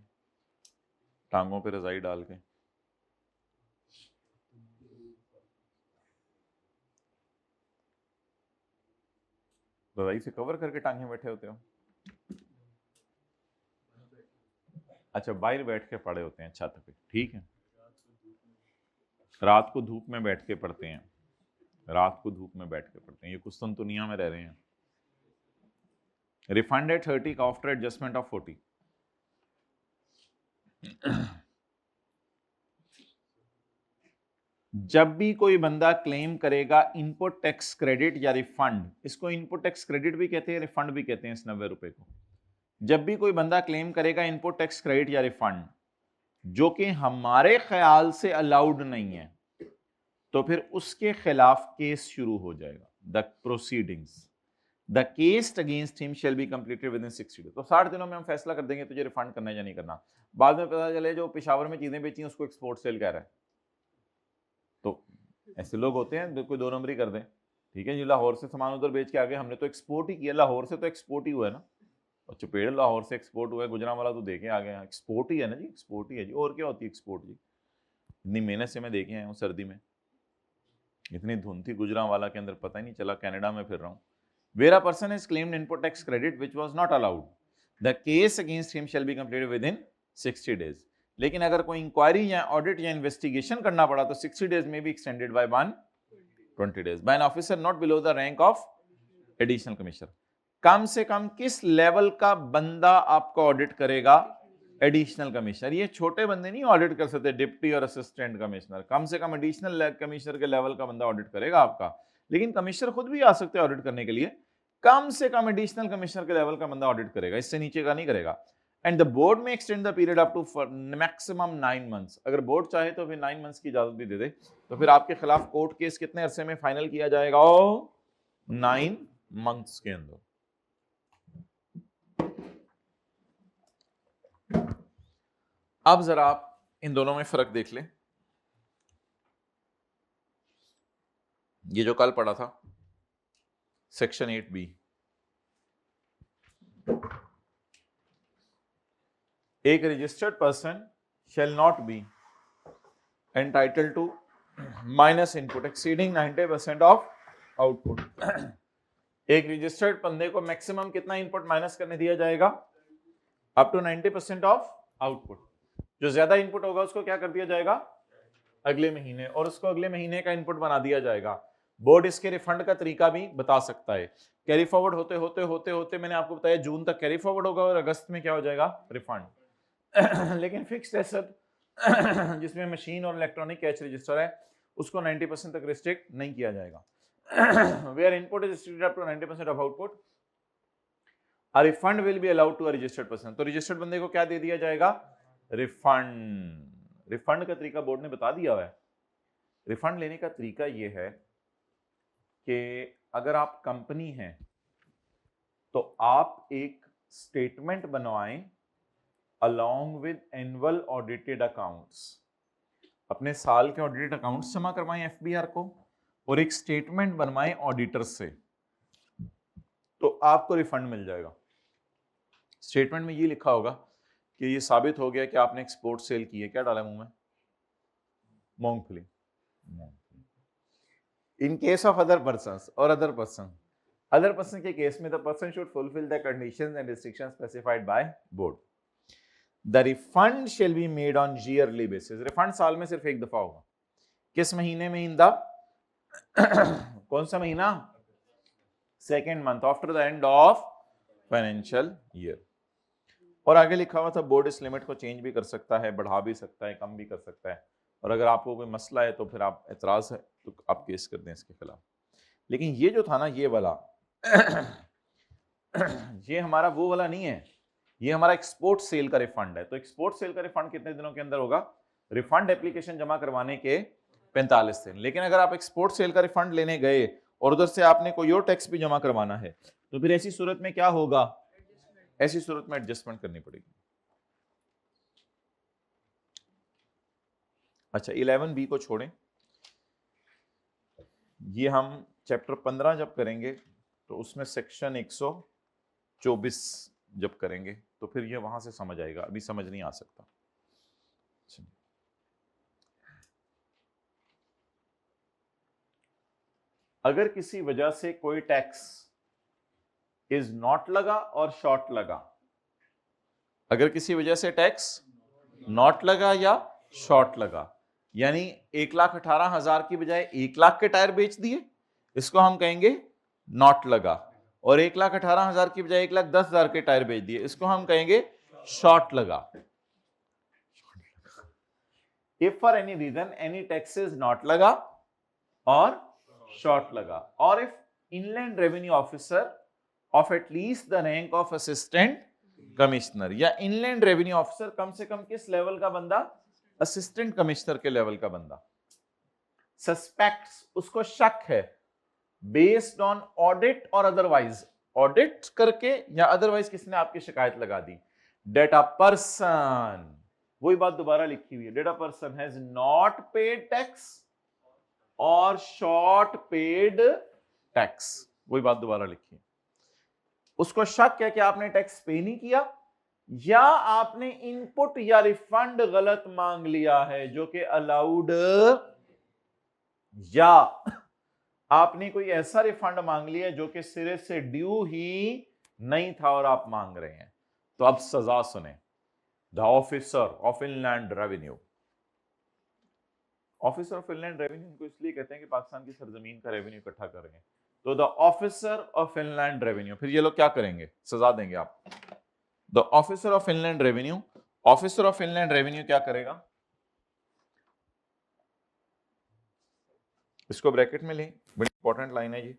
टांगों पे रजाई डाल के, रजाई से कवर करके टांगे बैठे होते हो? अच्छा बाहर बैठ के पड़े होते हैं छत पे, ठीक है। रात को धूप में बैठ के पढ़ते हैं, रात को धूप में बैठ के पढ़ते हैं। ये कुस्तुनतुनिया में रह रहे हैं। रिफंड एट 30 का आफ्टर एडजस्टमेंट ऑफ 40। जब भी कोई बंदा क्लेम करेगा इनपुट टैक्स क्रेडिट या रिफंड, इसको इनपुट टैक्स क्रेडिट भी कहते हैं, रिफंड भी कहते हैं इस 90 रुपए को। जब भी कोई बंदा क्लेम करेगा इनपुट टैक्स क्रेडिट या रिफंड जो कि हमारे ख्याल से अलाउड नहीं है, तो फिर उसके खिलाफ केस शुरू हो जाएगा। The proceedings the case against him shall be completed with in 60 days. तो 60 दिनों में हम फैसला कर देंगे तुझे रिफंड करना है या नहीं करना। बाद में पता चले जो पेशावर में चीजें बेची हैं उसको एक्सपोर्ट सेल कह रहा है, तो ऐसे लोग होते हैं जो कोई 2 नंबरी कर दें। ठीक है जी, लाहौर से सामान उधर बेच के आ गए, हमने तो एक्सपोर्ट ही किया, लाहौर से तो एक्सपोर्ट ही हुआ है ना, और चपेड़ लाहौर से एक्सपोर्ट हुआ है, गुजरांवाला तो देखे आ गए हैं, एक्सपोर्ट ही है ना जी, एक्सपोर्ट ही है जी, और क्या होती है एक्सपोर्ट जी। इतनी मेहनत से मैं देखे आया हूँ सर्दी में, इतनी धुंध थी गुजरांवाला के अंदर, पता ही नहीं चला, कनाडा में फिर रहा हूँ। Where a person is claimed input tax credit which was not allowed, the case against him shall be completed within 60 days. लेकिन अगर कोई इंक्वायरी या ऑडिट या इन्वेस्टिगेशन करना पड़ा तो 60 days में भी extended by 120 days by an officer not below the rank of additional commissioner. कम से कम किस लेवल का बंदा आपको ऑडिट करेगा? Additional commissioner. ये छोटे बंदे नहीं ऑडिट कर सकते, डिप्टी और असिस्टेंट कमिश्नर, कम से कम एडिशनल कमिश्नर के लेवल का बंदा ऑडिट करेगा आपका। लेकिन कमिश्नर खुद भी आ सकते हैं ऑडिट करने के लिए, कम से कम एडिशनल कमिश्नर के लेवल का बंदा ऑडिट करेगा, इससे नीचे का नहीं करेगा। And the board may extend the period up to maximum 9 months। अगर बोर्ड चाहे तो फिर 9 months की इजाजत भी दे दे, तो फिर आपके खिलाफ कोर्ट केस कितने अरसे में फाइनल किया जाएगा? 9 months के अंदर। अब जरा आप इन दोनों में फर्क देख लें। ये जो कल पढ़ा था सेक्शन 8B, एक registered person shall not be entitled to minus input exceeding 90% of output। एक रजिस्टर्ड बंदे को मैक्सिमम कितना इनपुट माइनस करने दिया जाएगा? Up to 90% of output. जो ज्यादा इनपुट होगा उसको क्या कर दिया जाएगा? अगले महीने, और उसको अगले महीने का इनपुट बना दिया जाएगा। बोर्ड इसके रिफंड का तरीका भी बता सकता है। कैरी फॉरवर्ड होते होते होते होते मैंने आपको बताया जून तक कैरी फॉरवर्ड होगा और अगस्त में क्या हो जाएगा? रिफंड। लेकिन फिक्स्ड एसेट जिसमें मशीन और इलेक्ट्रॉनिक कैश रजिस्टर है उसको 90% तक रिस्ट्रिक्ट नहीं किया जाएगा। Where input is restricted up to 90% of output, a refund will be allowed to a registered person। तो रजिस्टर्ड बंदे को क्या दे दिया जाएगा? रिफंड। रिफंड का तरीका बोर्ड ने बता दिया हुआ है। रिफंड लेने का तरीका ये है कि अगर आप कंपनी हैं तो आप एक स्टेटमेंट बनवाएं along with annual audited accounts, अपने साल के ऑडिटेड अकाउंट्स जमा करवाएं एफबीआर को, और एक स्टेटमेंट बनवाएं ऑडिटर से, तो आपको रिफंड मिल जाएगा। स्टेटमेंट में ये लिखा होगा कि ये साबित हो गया कि आपने एक्सपोर्ट सेल की है। क्या डाला मुंह में? मूंगफली। इन केस ऑफ अदर पर्सन और अदर पर्सन के केस में the person should fulfil the conditions and restrictions specified by board. The refund shall be made on yearly basis. Refund साल में सिर्फ एक दफा होगा। किस महीने में? इन द कौन सा महीना? Second month after the end of financial year. और आगे लिखा हुआ था बोर्ड इस लिमिट को चेंज भी कर सकता है, बढ़ा भी सकता है, कम भी कर सकता है, और अगर आपको कोई मसला है तो फिर आप एतराज है तो आप केस कर दें इसके खिलाफ। लेकिन ये जो था ना ये वाला ये हमारा वो वाला नहीं है, ये हमारा एक्सपोर्ट सेल का रिफंड है। तो एक्सपोर्ट सेल का रिफंड कितने दिनों के अंदर होगा? रिफंड एप्लीकेशन जमा करवाने के 45 दिन। लेकिन अगर आप एक्सपोर्ट सेल का रिफंड लेने गए और उधर से आपने कोई और टैक्स भी जमा करवाना है तो फिर ऐसी सूरत में क्या होगा? ऐसी सूरत में एडजस्टमेंट करनी पड़ेगी। अच्छा 11B को छोड़ें, ये हम चैप्टर 15 जब करेंगे तो उसमें सेक्शन 124 जब करेंगे तो फिर ये वहां से समझ आएगा, अभी समझ नहीं आ सकता। अगर किसी वजह से कोई टैक्स इज नॉट लगा और शॉर्ट लगा, अगर किसी वजह से टैक्स नॉट लगा या शॉर्ट लगा, यानी 1,18,000 की बजाय 1 लाख के टायर बेच दिए, इसको हम कहेंगे नॉट लगा, और 1,18,000 की बजाय 1,10,000 के टायर बेच दिए, इसको हम कहेंगे शॉर्ट लगा। If for any reason any tax is not लगा और शॉर्ट लगा, और if inland revenue officer of at least the rank of assistant commissioner, या इनलैंड रेवेन्यू ऑफिसर कम से कम किस लेवल का बंदा? असिस्टेंट कमिश्नर के लेवल का बंदा। सस्पेक्ट्स, उसको शक है, बेस्ड ऑन ऑडिट और अदरवाइज, ऑडिट करके या अदरवाइज किसने आपकी शिकायत लगा दी, डेटा पर्सन, वही बात दोबारा लिखी हुई है, data person has not paid tax और शॉर्ट पेड टैक्स, वही बात दोबारा लिखिए। उसको शक है कि आपने टैक्स पे नहीं किया या आपने इनपुट या रिफंड गलत मांग लिया है जो कि अलाउड, या आपने कोई ऐसा रिफंड मांग लिया जो कि सिरे से ड्यू ही नहीं था और आप मांग रहे हैं। तो अब सजा सुने। The officer of inland revenue, officer of inland revenue इनको इसलिए कहते हैं कि पाकिस्तान की सरजमीन का रेवेन्यू इकट्ठा कर रहे हैं। तो the officer of inland revenue, फिर ये लोग क्या करेंगे, सजा देंगे आप। The officer of inland revenue, officer of inland revenue क्या करेगा, इसको ब्रैकेट में लें, बड़ी इंपॉर्टेंट लाइन है जी।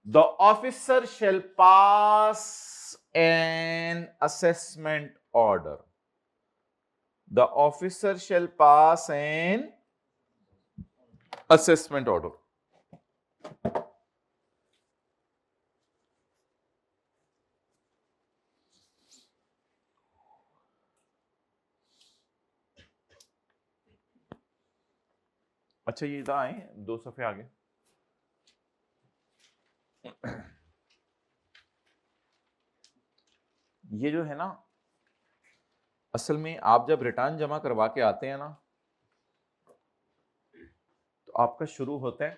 The officer shall pass an assessment order, the officer shall pass an assessment order. अच्छा ये इधर आए, 2 सफ़े आगे। ये जो है ना, असल में आप जब रिटर्न जमा करवा के आते हैं ना, तो आपका शुरू होता है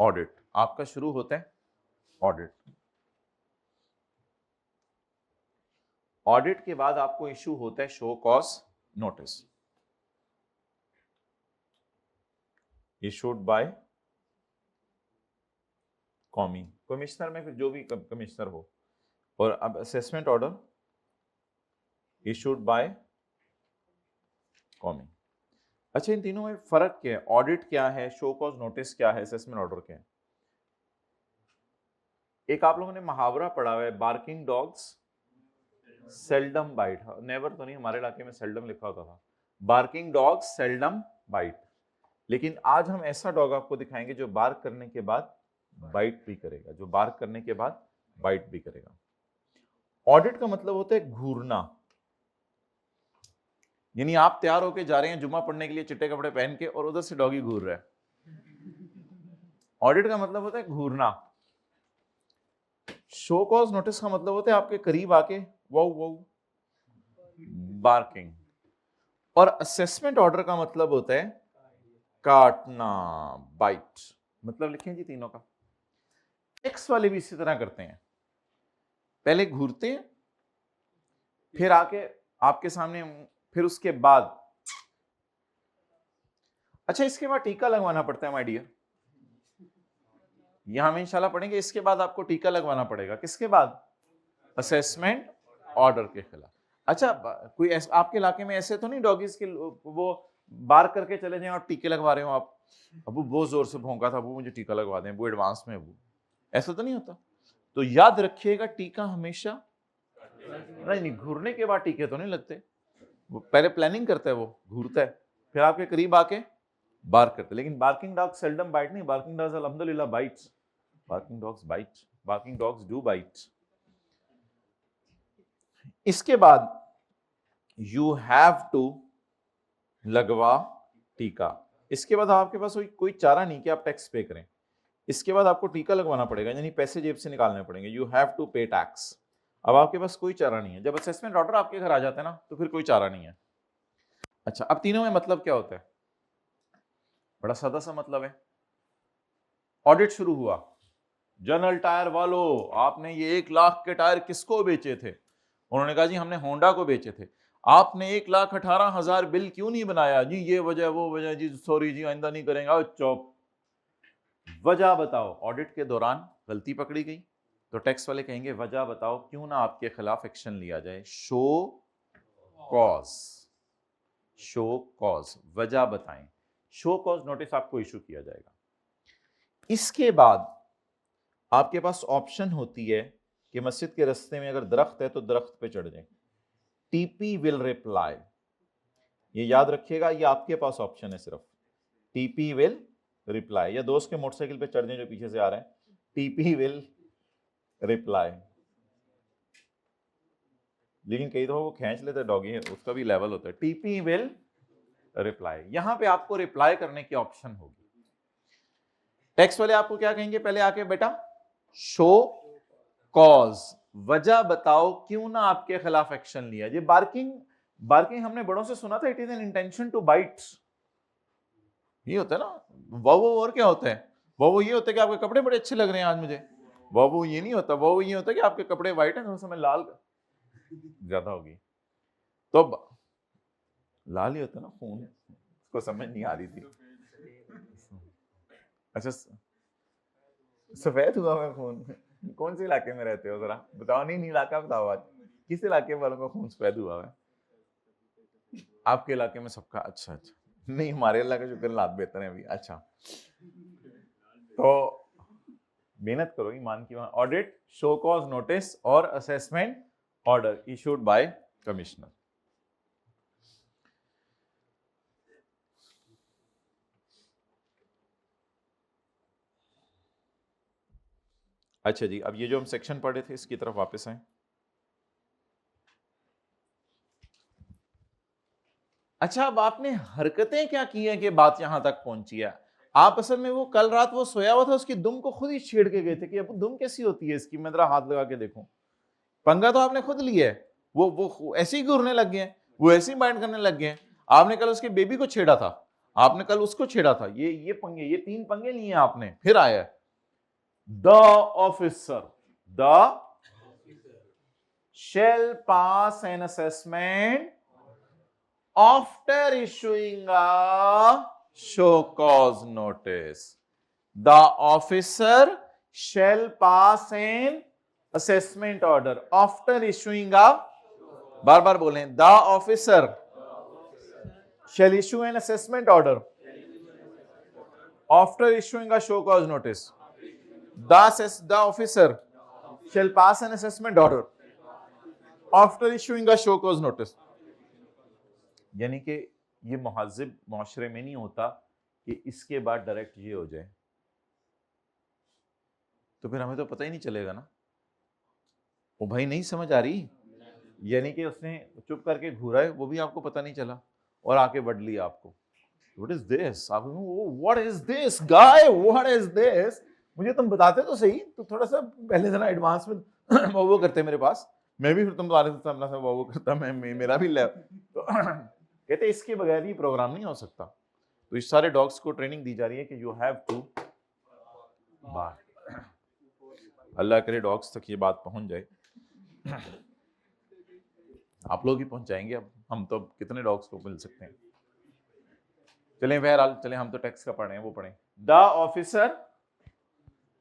ऑडिट, आपका शुरू होता है ऑडिट। ऑडिट के बाद आपको इशू होता है show cause notice, issued by कॉमी, कमिश्नर में फिर जो भी कमिश्नर हो। और अब असेसमेंट ऑर्डर इशूड बाय कॉमी। अच्छा इन तीनों में फर्क क्या है, ऑडिट क्या है, शो कॉज नोटिस क्या है, असेसमेंट ऑर्डर क्या है। एक आप लोगों ने मुहावरा पढ़ा हुआ है, barking dogs seldom bite, never तो नहीं, हमारे इलाके में सेल्डम लिखा होता था, बार्किंग डॉग्स सेल्डम बाइट। लेकिन आज हम ऐसा डॉग आपको दिखाएंगे जो बार्क करने के बाद बाइट भी करेगा, जो बार्क करने के बाद बाइट भी करेगा। ऑडिट का मतलब होता है घूरना, यानी आप तैयार होके जा रहे हैं जुम्मा पढ़ने के लिए चिट्टे कपड़े पहन के, और उधर से डॉगी घूर रहा है। ऑडिट का मतलब होता है घूरना। शो कॉज नोटिस का मतलब होता है आपके करीब आके वाउ वाउ बार्किंग। और असेसमेंट ऑर्डर का मतलब होता है काटना, बाइट। मतलब लिखें जी तीनों का। टैक्स वाले भी इसी तरह करते हैं, पहले घूरते हैं, फिर आके आपके सामने, फिर उसके बाद, अच्छा इसके बाद टीका लगवाना पड़ता है माय डियर, यहां हम इंशाल्लाह पढ़ेंगे। इसके बाद आपको टीका लगवाना पड़ेगा, किसके बाद, असेसमेंट ऑर्डर के खिलाफ। अच्छा कोई आपके इलाके में ऐसे तो नहीं डॉगीज के वो बार करके चले जाएं और टीके लगवा रहे हो आप, अबू बहुत जोर से भौंका था, अबू मुझे टीका लगवा दें, वो एडवांस में, अबू ऐसा तो नहीं होता। तो याद रखिएगा टीका हमेशा नहीं, घूरने के बाद टीके तो नहीं लगते, वो पहले प्लानिंग करता है, वो घूरता है, फिर आपके करीब आके बार करते हैं। लेकिन बार्किंग डॉग सेल्डम बाइट नहीं, बार्किंग डॉग्स अल्हम्दुलिल्लाह bites, barking dogs bite, barking dogs do bite. इसके बाद यू हैव टू लगवा टीका। इसके बाद आपके पास कोई चारा नहीं कि आप टैक्स पे करें, इसके बाद आपको टीका लगवाना पड़ेगा, यानी पैसे जेब से निकालने पड़ेंगे। यू हैव टू पे टैक्स। अब आपके पास कोई चारा नहीं है, जब असेसमेंट ऑर्डर आपके घर आ जाता है ना, तो फिर कोई चारा नहीं है। अच्छा अब तीनों में मतलब क्या होता है, बड़ा सादा सा मतलब है। ऑडिट शुरू हुआ, जनरल टायर वालों आपने ये 1 लाख के टायर किसको बेचे थे, उन्होंने कहा जी हमने होंडा को बेचे थे। आपने 1,18,000 बिल क्यों नहीं बनाया जी, ये वजह वो वजह जी, सॉरी जी आइंदा नहीं करेंगे, चुप, वजह बताओ। ऑडिट के दौरान गलती पकड़ी गई तो टैक्स वाले कहेंगे वजह बताओ, क्यों ना आपके खिलाफ एक्शन लिया जाए, शो कॉज, शो कॉज, वजह बताएं, शो कॉज नोटिस आपको इशू किया जाएगा। इसके बाद आपके पास ऑप्शन होती है कि मस्जिद के रास्ते में अगर दरख्त है तो दरख्त पे चढ़ जाए, टीपी विल रिप्लाई। ये याद रखिएगा, ये आपके पास ऑप्शन है सिर्फ, टीपी विल रिप्लाई। या दोस्त के मोटरसाइकिल पे चढ़ जाए जो पीछे से आ रहे हैं, टीपी विल रिप्लाई। लेकिन कई दफा वो खींच लेते डॉगी है, उसका भी लेवल होता है, टीपी विल रिप्लाई। यहां पे आपको रिप्लाई करने की ऑप्शन होगी। टैक्स वाले आपको क्या कहेंगे पहले आके, बेटा शो कॉज, वजह बताओ क्यों ना आपके खिलाफ एक्शन लिया। ये बार्किंग हमने बड़ों से सुना था, it is an intention to bite, ये होता है ना। वो और क्या होता है, वो ये होता है कि आपके कपड़े बड़े अच्छे लग रहे हैं आज मुझे, वो ये नहीं होता। वो ये होता है कि आपके कपड़े व्हाइट हैं, थोड़ा सा मैं लाल ज्यादा होगी, तो लाल ही होता है ना खून, उसको समझ नहीं आ रही थी। अच्छा सफेद हुआ है खून, कौन से इलाके में रहते हो जरा बताओ, नहीं इलाका बताओ, आज किस इलाके वालों का खून सफेद हुआ है? आपके इलाके में सबका, अच्छा, नहीं हमारे इलाके शुक्र हालात बेहतर है अभी। अच्छा तो मेहनत करो ईमान की। ऑडिट, शो कॉज नोटिस और assessment order issued by commissioner. अच्छा जी, अब ये जो हम सेक्शन पढ़े थे इसकी तरफ वापस आए। अच्छा अब आपने हरकतें क्या की हैं कि बात यहां तक पहुंची है। आप असल में वो कल रात वो सोया हुआ था, उसकी दुम को खुद ही छेड़ के गए थे कि अब दुम कैसी होती है इसकी, मैं जरा हाथ लगा के देखूं। पंगा तो आपने खुद लिया है, वो ऐसे ही घूरने लग गए हैं, वो ऐसे ही बाइंड करने लग गए हैं। आपने कल उसके बेबी को छेड़ा था, आपने कल उसको छेड़ा था, ये पंगे, ये 3 पंगे लिए आपने, फिर आया the officer, the shall pass an assessment after issuing a show cause notice. The officer shall pass an assessment order after issuing a, बार बार बोलें, the officer shall issue an assessment order after issuing a show cause notice. The officer shall pass an assessment order after issuing a show cause notice. यानी कि ये मुहज़्ज़िब मुआशरे में नहीं होता कि इसके बाद डायरेक्ट ये हो जाए, तो फिर हमें तो पता ही नहीं चलेगा ना। वो भाई नहीं समझ आ रही, यानी कि उसने चुप करके घूरा है, वो भी आपको पता नहीं चला और आके बढ़ लिया आपको। व्हाट इज दिस, आप what is this guy, what is this, मुझे तुम बताते तो सही, तो थोड़ा सा पहले जरा एडवांस में वो करते मेरे पास, मैं भी फिर तुम सामने से वो करता, मैं मेरा भी ले तो कहते इसके बगैर ही प्रोग्राम नहीं हो सकता। तो इस सारे डॉग्स को ट्रेनिंग दी जा रही है कि यू हैव टू बार। अल्लाह करे डॉग्स तक ये बात पहुंच जाए, आप लोग ही पहुंचाएंगे, अब हम तो कितने डॉग्स को मिल सकते हैं। चलें बहरहाल, चलें हम तो टैक्स का पढ़े हैं, वो पढ़ें। द ऑफिसर,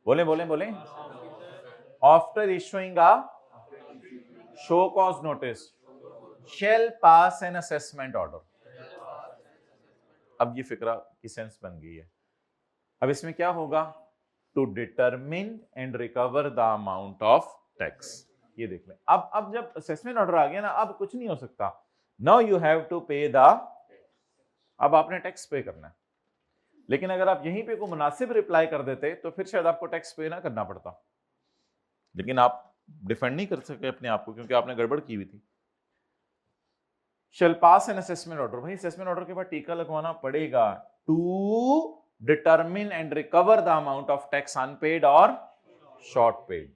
बोले बोले बोले, after issuing a show cause notice shall pass an assessment order. अब ये फिक्रा की सेंस बन गई है। अब इसमें क्या होगा, to determine and recover the amount of tax. ये देख लें, अब जब असेसमेंट ऑर्डर आ गया ना, अब कुछ नहीं हो सकता। नाउ यू हैव टू पे द, अब आपने टैक्स पे करना है। लेकिन अगर आप यहीं पे को मुनासिब रिप्लाई कर देते तो फिर शायद आपको टैक्स पे ना करना पड़ता, लेकिन आप डिफेंड नहीं कर सके अपने आप को क्योंकि आपने गड़बड़ की हुई थी। Shall pass an assessment order, भाई असेसमेंट ऑर्डर के बाद टीका लगवाना पड़ेगा। To determine and recover the amount of tax unpaid और शॉर्ट पेड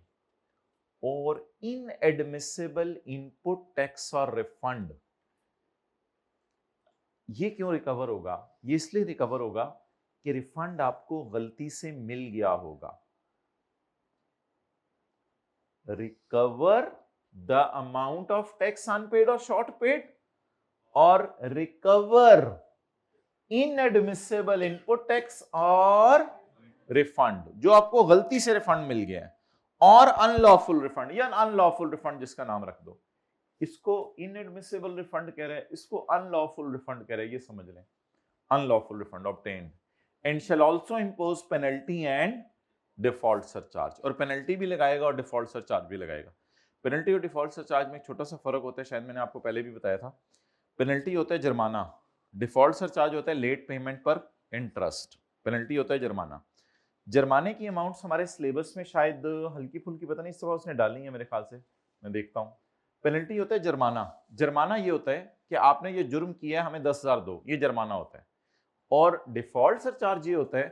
और इनएडमिसिबल इनपुट टैक्स और रिफंड। ये क्यों रिकवर होगा, ये इसलिए रिकवर होगा कि रिफंड आपको गलती से मिल गया होगा। Recover the amount of tax unpaid और शॉर्ट पेड और रिकवर इनएडमिसिबल इनपुट टैक्स और रिफंड जो आपको गलती से रिफंड मिल गया है, और अनलॉफुल रिफंड या अनलॉफुल रिफंड जिसका नाम रख दो। इसको इनएडमिसिबल रिफंड कह रहे हैं, इसको अनलॉफुल रिफंड कह रहे हैं, ये समझ लें। Unlawful refund obtained and shall also impose penalty and default surcharge, और पेनल्टी भी लगाएगा और डिफॉल्ट सरचार्ज भी लगाएगा। पेनल्टी और डिफॉल्ट सरचार्ज में एक छोटा सा फर्क होता है, शायद मैंने आपको पहले भी बताया था। पेनल्टी होता है जुर्माना, डिफॉल्ट सरचार्ज होता है लेट पेमेंट पर इंटरेस्ट, पेनल्टी होता है जुर्माना। जुर्माने की अमाउंट्स हमारे सिलेबस में शायद हल्की फुल्की, पता नहीं इस दफा उसने डाली है मेरे ख्याल से, मैं देखता हूँ। पेनल्टी होता है जुर्माना, जुर्माना ये होता है कि आपने ये जुर्म किया है, हमें 10,000 दो, ये जुर्माना होता है। और डिफॉल्ट सरचार्ज ये होता है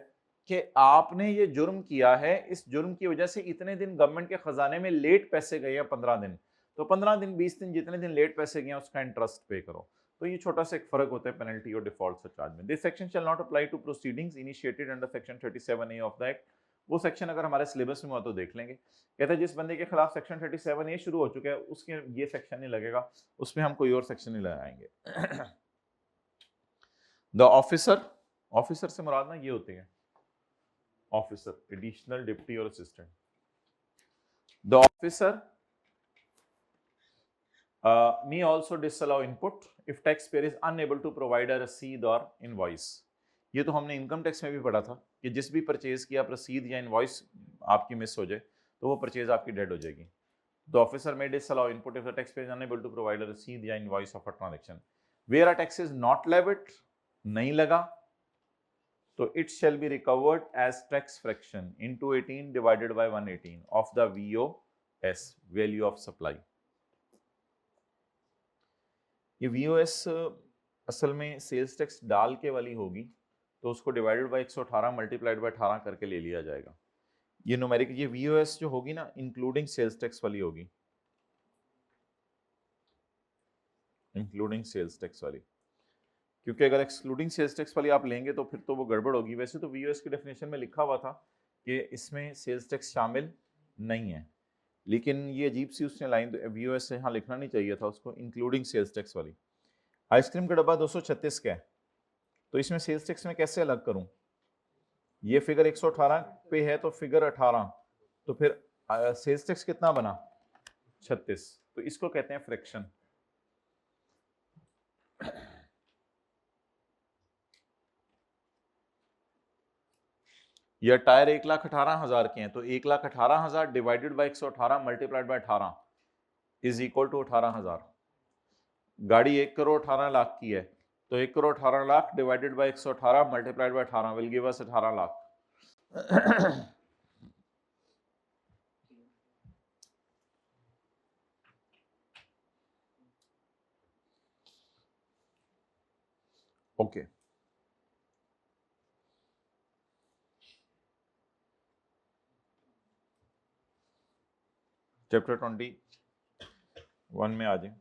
कि आपने ये जुर्म किया है, इस जुर्म की वजह से इतने दिन गवर्नमेंट के खजाने में लेट पैसे गए हैं 15 दिन, तो 15 दिन 20 दिन जितने दिन लेट पैसे गए हैं उसका इंटरेस्ट पे करो। तो ये छोटा सा एक फर्क होता है पेनल्टी और डिफॉल्ट सरचार्ज में। This section shall not apply to proceedings initiated under section 37A of the act. वो सेक्शन अगर हमारे सिलेबस में हुआ तो देख लेंगे। कहते हैं जिस बंदे के खिलाफ सेक्शन 37A शुरू हो चुका है उसके ये सेक्शन नहीं लगेगा, उसमें हम कोई और सेक्शन नहीं लगाएंगे। द ऑफिसर, ऑफिसर से मुराद ना ये होते हैं ऑफिसर, एडिशनल, डिप्टी और assistant. The officer may also disallow input if taxpayer is unable to provide a receipt or invoice। ये तो हमने इनकम टैक्स में भी पढ़ा था कि जिस भी परचेज की आप रसीद या इनवॉइस आपकी मिस हो जाए तो वो परचेज आपकी डेड हो जाएगी। The officer may disallow input if the taxpayer is unable to provide a receipt या invoice of a transaction where a tax is not levied, नहीं लगा, तो it shall be recovered as tax fraction into 18 divided by 118 of the VOS, value of supply। ये VOS असल में सेल्स टैक्स डाल के वाली होगी, तो उसको डिवाइडेड बाय 118 मल्टीप्लाइड बाय 18 करके ले लिया जाएगा। ये न्यूमेरिक, ये VOS जो होगी ना इंक्लूडिंग सेल्स टैक्स वाली होगी, इंक्लूडिंग सेल्स टैक्स वाली, क्योंकि अगर एक्सक्लूडिंग सेल्स टैक्स वाली आप लेंगे तो फिर तो वो गड़बड़ होगी। वैसे तो VOS की डेफिनेशन में लिखा हुआ था कि इसमें सेल्स टैक्स शामिल नहीं है, लेकिन ये अजीब सी उसने लाइन VOS से यहाँ लिखना नहीं चाहिए था उसको, इंक्लूडिंग सेल्स टैक्स वाली। आइसक्रीम का डब्बा 236 का है, तो इसमें सेल्स टैक्स में कैसे अलग करूं? ये फिगर 118 पे है तो फिगर 18, तो फिर सेल्स टैक्स कितना बना? 36, तो इसको कहते हैं फ्रैक्शन। ये टायर 1,18,000 के हैं, तो 1,18,000 divided by 118 multiplied by 18 is equal to 18,000। गाड़ी 1,18,00,000 की है, तो 1,18,00,000 divided by 118 multiplied by 18 will give us 18 lakh. Okay, chapter 21 में आ जाए।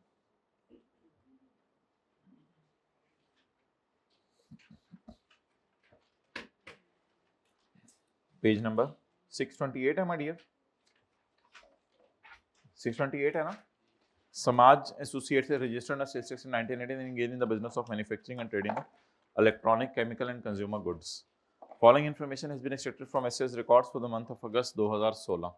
पेज नंबर 628 है माय डियर, 628 है ना। Samaj associates registered under sales tax in 1980 and engaged in the business of manufacturing and trading of electronic, chemical and consumer goods. Following information has been extracted from SS records for the month of August 2016।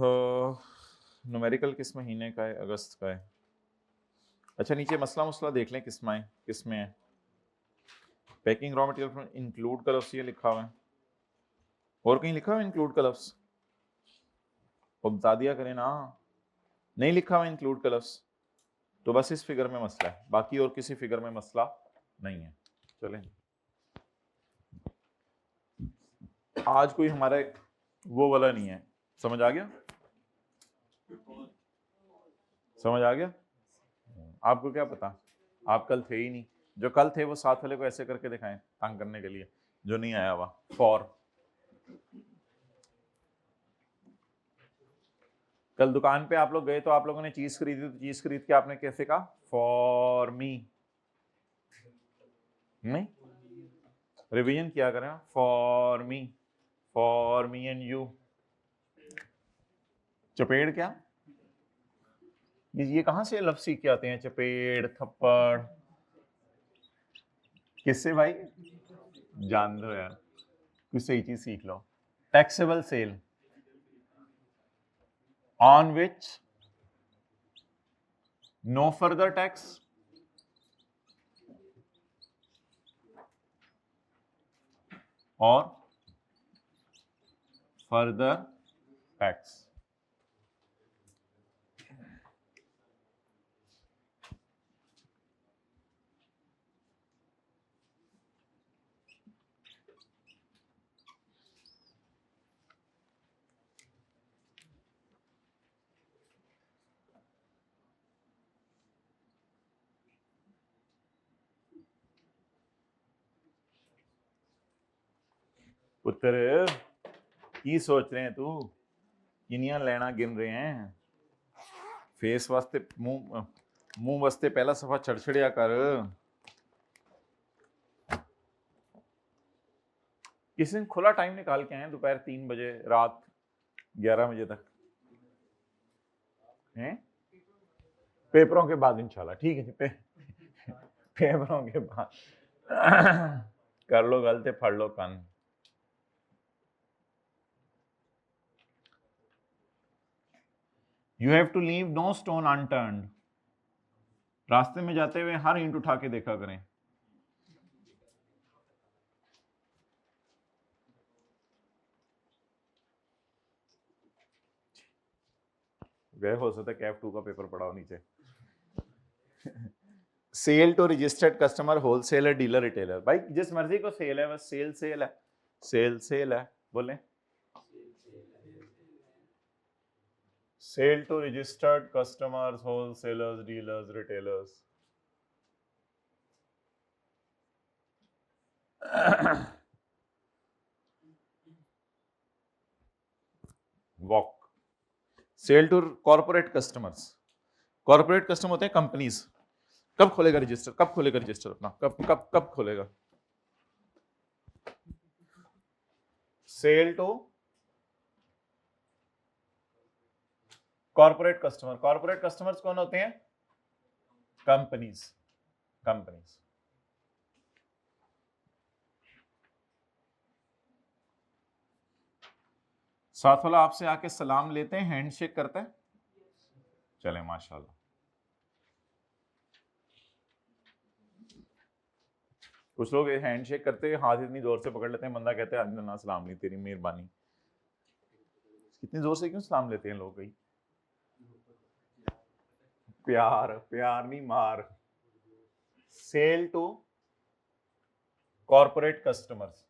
Numerical किस महीने का है? अगस्त का है। अच्छा, नीचे मसला मुसला देख लें किस में है। Packing raw material include colours ये लिखा हुआ है, और कहीं लिखा हुआ है इंक्लूड कलर्स? और बता दिया करें ना, नहीं लिखा हुआ इंक्लूड कलर्स तो बस इस फिगर में मसला है, बाकी और किसी फिगर में मसला नहीं है। चलें, आज कोई हमारा वो वाला नहीं है। समझ आ गया? समझ आ गया? आपको क्या पता, आप कल थे ही नहीं। जो कल थे वो साथ वाले को ऐसे करके दिखाएं तंग करने के लिए, जो नहीं आया हुआ। फॉर, कल दुकान पे आप लोग गए तो आप लोगों ने चीज खरीदी, तो चीज खरीद के आपने कैसे कहा? For me. नहीं, रिवीजन किया करें, फॉर मी एंड यू। चपेड़ क्या? ये कहां से लफ्ज सीख के आते हैं? चपेड़, थप्पड़, किससे भाई? जान दो यार, कुछ सही चीज सीख लो। Taxable sale on which no further tax or further tax। पुत्र की सोच रहे हैं तू? किनियां लेना गिन रहे हैं? फेस वास्ते मुंह वास्ते पहला सफा छड़छड़िया कर। किसी दिन खुला टाइम निकाल के आए दोपहर 3 बजे, रात 11 बजे तक हैं? पेपरों के बाद इंशाल्लाह, ठीक है जी। पेपरों के बाद कर लो गलते, फड़ लो कान। You have to leave no stone unturned. रास्ते में जाते हुए हर ईंट उठा के देखा करें। गए हो सकता है कैफ 2 का पेपर पढ़ाओ नीचे। Sale to registered customer, wholesaler, dealer, retailer. भाई जिस मर्जी को सेल है, बस सेल सेल है, सेल सेल है। बोले sale to registered customers, wholesalers, dealers, retailers. Walk. Sale to corporate customers. Corporate customer होते हैं कंपनीज। कब खोलेगा रजिस्टर, कब खोलेगा रजिस्टर अपना, कब कब कब खोलेगा? Sale to corporate customer. Corporate customers कौन होते हैं? कंपनीज। कंपनीज। साथ वाला आपसे आके सलाम लेते हैं, हैंडशेक करता है? चले माशाल्लाह। कुछ लोग हैंडशेक करते हैं, हाथ इतनी जोर से पकड़ लेते हैं, बंदा कहते हैं अल्लाह सलाम नहीं, तेरी मेहरबानी। कितनी जोर से क्यों सलाम लेते हैं लोग? कहीं प्यार, प्यार नहीं मार। Sale to corporate customers.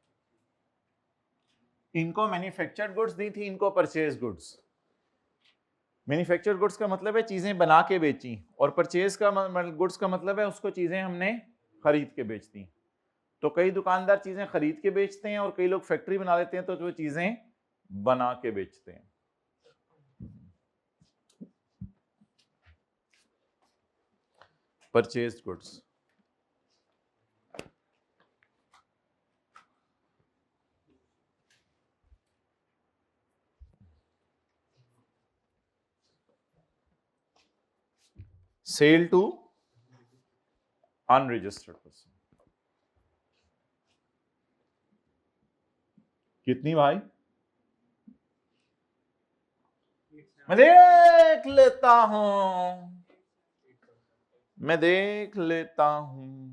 इनको मैन्युफैक्चर्ड गुड्स दी थी, इनको परचेज गुड्स। मैन्युफैक्चर्ड गुड्स का मतलब है चीजें बना के बेची, और परचेज का गुड्स का मतलब है उसको चीजें हमने खरीद के बेच दी। तो कई दुकानदार चीजें खरीद के बेचते हैं और कई लोग फैक्ट्री बना लेते हैं तो वो चीजें बना के बेचते हैं। Purchase goods. Sale to unregistered person. कितनी भाई? मैं देख लेता हूं, मैं देख लेता हूं।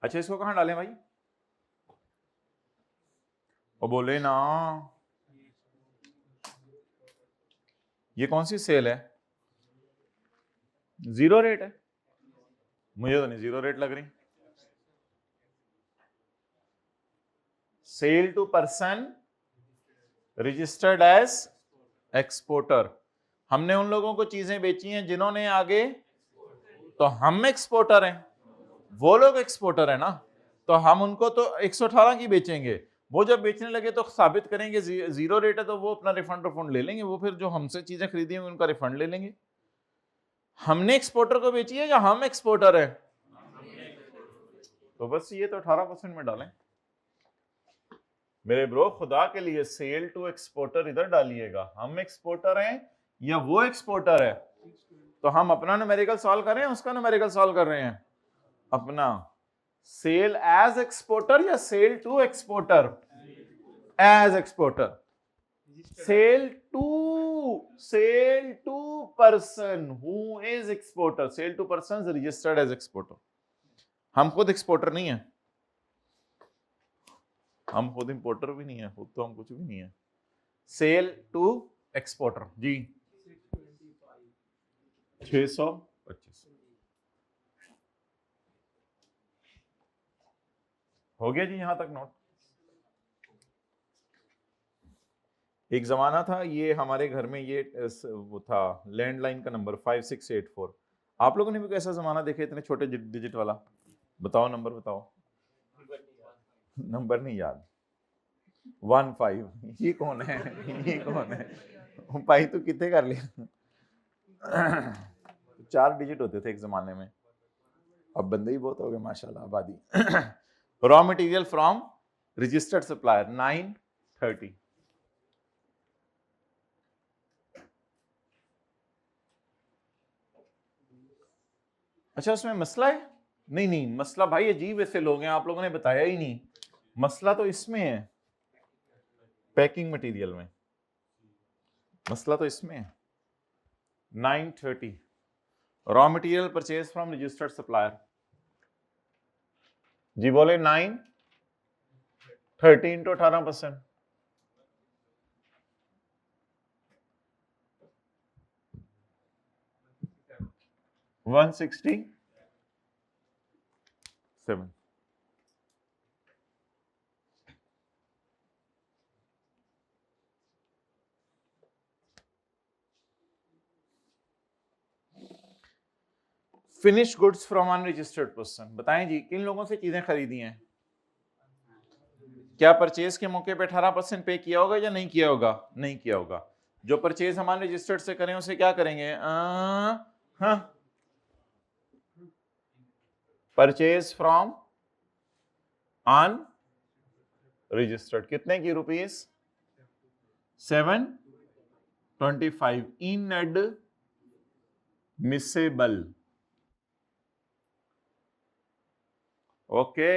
अच्छा, इसको कहां डालें भाई? वो बोले ना, ये कौन सी सेल है? जीरो रेट है? मुझे तो नहीं जीरो रेट लग रही। Sale to person registered as exporter. हमने उन लोगों को चीजें बेची हैं जिन्होंने आगे, तो हम एक्सपोर्टर हैं, वो लोग एक्सपोर्टर है ना, तो हम उनको तो 118 की बेचेंगे। वो जब बेचने लगे तो साबित करेंगे जीरो रेट है, तो वो अपना रिफंड ले लेंगे। वो फिर जो हमसे चीजें खरीदी होंगी उनका रिफंड ले लेंगे। हमने एक्सपोर्टर को बेची है या हम एक्सपोर्टर है? तो बस ये तो 18% में डालें मेरे ब्रो, खुदा के लिए। सेल टू एक्सपोर्टर इधर डालिएगा। हम एक्सपोर्टर हैं या वो एक्सपोर्टर है? तो हम अपना न्यूमेरिकल सॉल्व कर रहे हैं, उसका न्यूमेरिकल सॉल्व कर रहे हैं अपना। सेल एज एक्सपोर्टर या sale to exporter? As exporter. Sale to person who is exporter. Sale to person registered as exporter. हम खुद एक्सपोर्टर नहीं है, हम खुद इंपोर्टर भी नहीं है, खुद तो हम कुछ भी नहीं है। सेल टू एक्सपोर्टर जी 625। हो गया जी यहां तक नोट। एक जमाना था ये हमारे घर में ये वो था लैंडलाइन का नंबर 5684। आप लोगों ने भी कैसा जमाना देखे इतने छोटे डिजिट वाला? बताओ नंबर बताओ। नंबर नहीं याद। 15 ये कौन है? ये कौन है भाई? तू कितने कर लिया? 4 डिजिट होते थे एक जमाने में, अब बंदे ही बहुत हो गए माशाल्लाह, आबादी। Raw material from registered supplier 930। अच्छा उसमें मसला है? नहीं नहीं मसला भाई अजीब ऐसे लोग हैं, आप लोगों ने बताया ही नहीं। मसला तो इसमें है, पैकिंग मटेरियल में मसला तो इसमें है। 930 raw material purchase from registered supplier. जी बोले 930 into 18%। 167। Finish goods from unregistered person. बताएं जी किन लोगों से चीजें खरीदी हैं? क्या परचेज के मौके पे 18% पे किया होगा या नहीं किया होगा? नहीं किया होगा। जो परचेज हम अनरजिस्टर्ड से करें उसे क्या करेंगे? हाँ, परचेज फ्रॉम अनरजिस्टर्ड कितने की? Rupees 725 inadmissible. Okay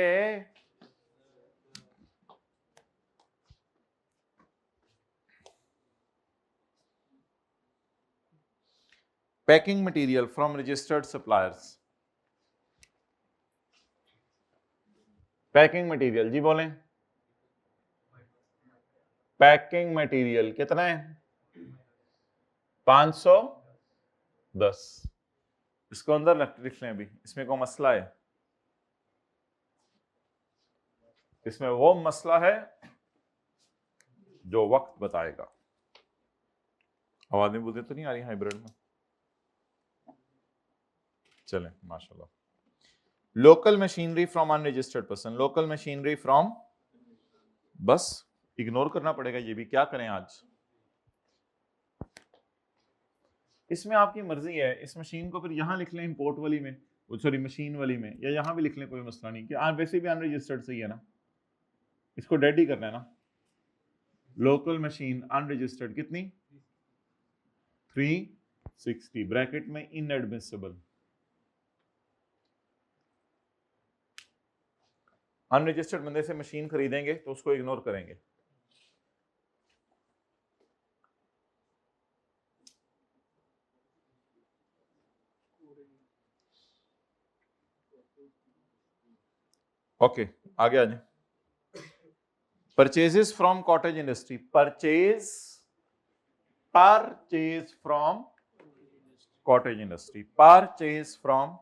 packing material from registered suppliers. Packing material जी बोलें। पैकिंग मटेरियल कितना है? 510। इसको अंदर लिख लें अभी, इसमें कोई मसला है? इसमें वो मसला है जो वक्त बताएगा। आवाजें बुझे तो नहीं आ रही हाइब्रिड में? चलें माशाल्लाह। Local machinery from unregistered person. Local machinery from, बस इग्नोर करना पड़ेगा ये भी, क्या करें आज? इसमें आपकी मर्जी है, इस मशीन को फिर यहां लिख लें इंपोर्ट वाली में, सॉरी मशीन वाली में, या यहां भी लिख लें, कोई मसला नहीं कि आप वैसे भी अनरजिस्टर्ड सही है ना, इसको डेड ही करना है ना। लोकल मशीन अनरजिस्टर्ड कितनी? 360 ब्रैकेट में इनएडमिसिबल। अनरजिस्टर्ड बंदे से मशीन खरीदेंगे तो उसको इग्नोर करेंगे। ओके आगे आ जाए। Purchases from cottage industry. Purchase from cottage industry. Purchase from,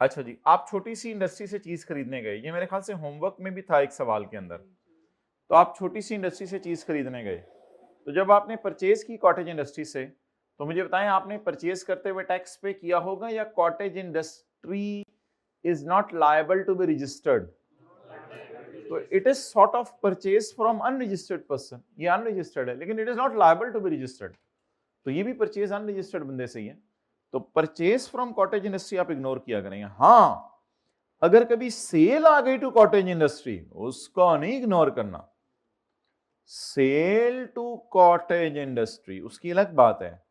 अच्छा जी, आप छोटी सी इंडस्ट्री से चीज खरीदने गए, ये मेरे ख्याल से होमवर्क में भी था एक सवाल के अंदर। तो आप छोटी सी इंडस्ट्री से चीज खरीदने गए, तो जब आपने परचेज की कॉटेज इंडस्ट्री से, तो मुझे बताएं आपने परचेज करते हुए टैक्स पे किया होगा या cottage industry is not liable to be registered? तो it is sort of purchase from unregistered person, ये अनरजिस्टर्ड है लेकिन it is not liable to be registered, तो ये भी परचेज अनरजिस्टर्ड बंदे से ही है। तो परचेज फ्रॉम कॉटेज इंडस्ट्री आप इग्नोर किया करेंगे। हाँ अगर कभी सेल आ गई टू कॉटेज इंडस्ट्री उसको नहीं इग्नोर करना। सेल टू कॉटेज इंडस्ट्री उसकी अलग बात है।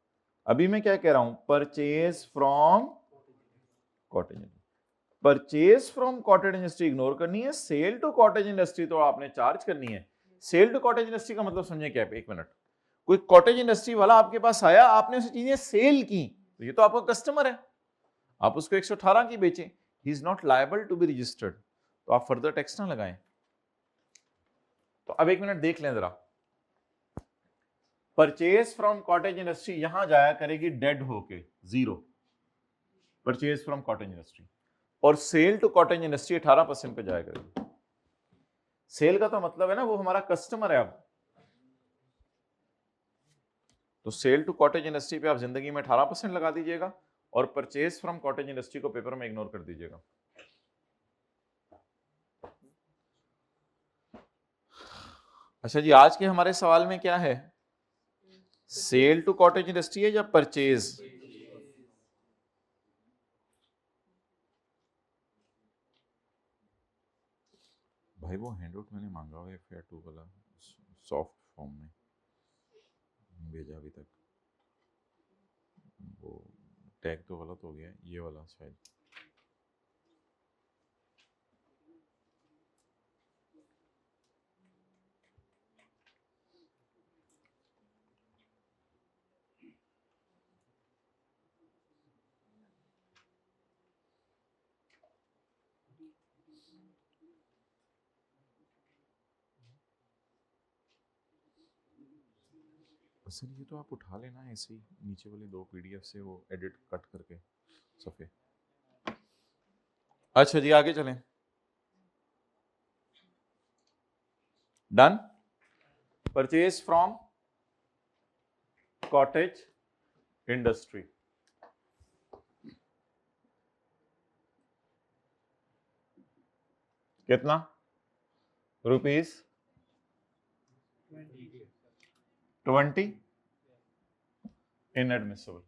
अभी मैं क्या कह रहा हूं? Purchase from cottage industry. Purchase from cottage industry ignore करनी है, सेल टू कॉटेज इंडस्ट्री तो आपने चार्ज करनी है। सेल टू कॉटेज इंडस्ट्री का मतलब समझे क्या है? एक मिनट, कोई कॉटेज इंडस्ट्री वाला आपके पास आया, आपने उसे चीजें सेल की, तो ये तो आपका कस्टमर है, आप उसको 118 की बेचें, he is not liable to be registered, तो आप फर्दर टैक्स ना लगाएं। तो अब एक मिनट देख लें जरा, परचेज फ्रॉम कॉटेज इंडस्ट्री यहां जाया करेगी डेड होके, zero. Purchase from cottage industry और सेल टू कॉटेज इंडस्ट्री 18% पे जाया करेगी। सेल का तो मतलब है ना वो हमारा कस्टमर है। अब तो सेल टू कॉटेज इंडस्ट्री पे आप जिंदगी में 18% लगा दीजिएगा और परचेज फ्रॉम कॉटेज इंडस्ट्री को पेपर में इग्नोर कर दीजिएगा। अच्छा जी, आज के हमारे सवाल में क्या है, सेल टू कॉटेज इंडस्ट्री है या परचेज? भाई वो हैंडआउट मैंने मांगा हुआ है फेयर 2 वाला, सॉफ्ट फॉर्म में भेजा अभी तक। वो टैग तो गलत हो गया, ये वाला शायद। सर ये तो आप उठा लेना ऐसे ही, नीचे वाली 2 PDF से वो एडिट कट करके सफे। अच्छा जी, आगे चलें। Done. Purchase from cottage industry, कितना? ₹20 inadmissible.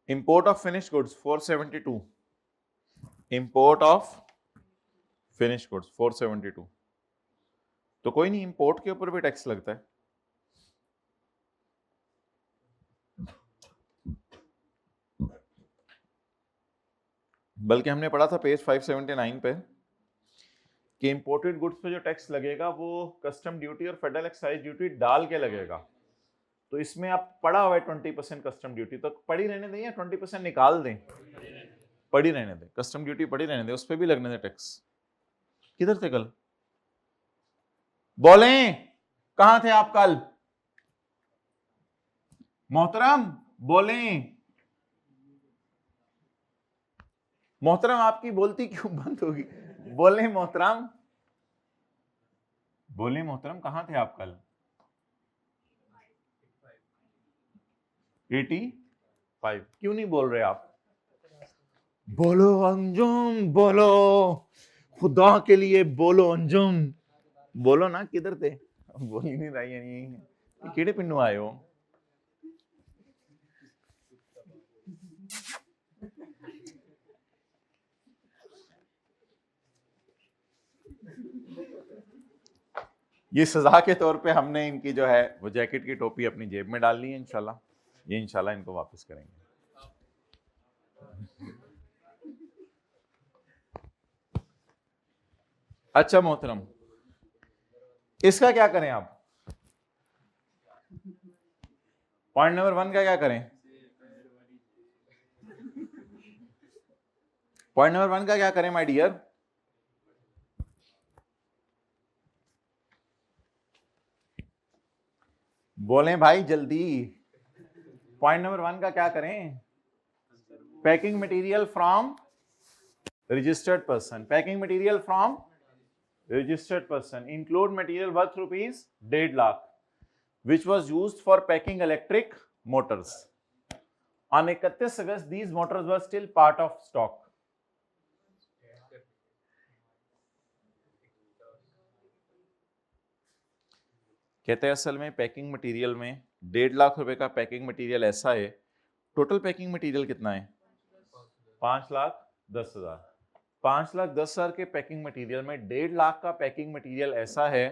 Import of finish goods 472, import of finish goods 472। तो कोई नहीं, इंपोर्ट के ऊपर भी टैक्स लगता है। बल्कि हमने पढ़ा था पेज 579 पे कि इंपोर्टेड गुड्स पे जो टैक्स लगेगा वो कस्टम ड्यूटी और फेडरल एक्साइज ड्यूटी डाल के लगेगा। तो इसमें आप पढ़ा हुआ है 20% कस्टम ड्यूटी, तो पड़ी रहने दें या 20% निकाल दें? पड़ी रहने दें, कस्टम ड्यूटी पड़ी रहने दें, उस पर भी लगने दें टैक्स। किधर थे कल? बोले कहां थे आप कल? मोहतरम बोले, मोहतरम आपकी बोलती क्यों बंद होगी? बोले मोहतरम, बोले मोहतरम कहां थे आप कल? 85 क्यों नहीं बोल रहे आप? बोलो अंजुम, बोलो, खुदा के लिए बोलो अंजुम, बोलो ना, किधर थे? बोल ही नहीं रही है। नहीं केड़े पिंडों आए हो? ये सजा के तौर पे हमने इनकी जो है वो जैकेट की टोपी अपनी जेब में डाल ली है। इंशाल्लाह ये इंशाल्लाह इनको वापस करेंगे। अच्छा मोहतरम, इसका क्या करें आप? पॉइंट नंबर 1 का क्या करें? पॉइंट नंबर 1 का क्या करें माय डियर? बोलें भाई जल्दी। पॉइंट नंबर 1 का क्या करें? Packing material from registered person, packing material from registered person include material worth ₹1.5 lakh which was used for packing electric motors. On 31 August, these motors were still part of stock. कहते हैं असल में पैकिंग मटेरियल में 1.5 लाख रुपए का पैकिंग मटेरियल ऐसा है, टोटल पैकिंग मटेरियल कितना है? 5,10,000। 5,10,000 के पैकिंग मटेरियल में 1.5 लाख का पैकिंग मटेरियल ऐसा है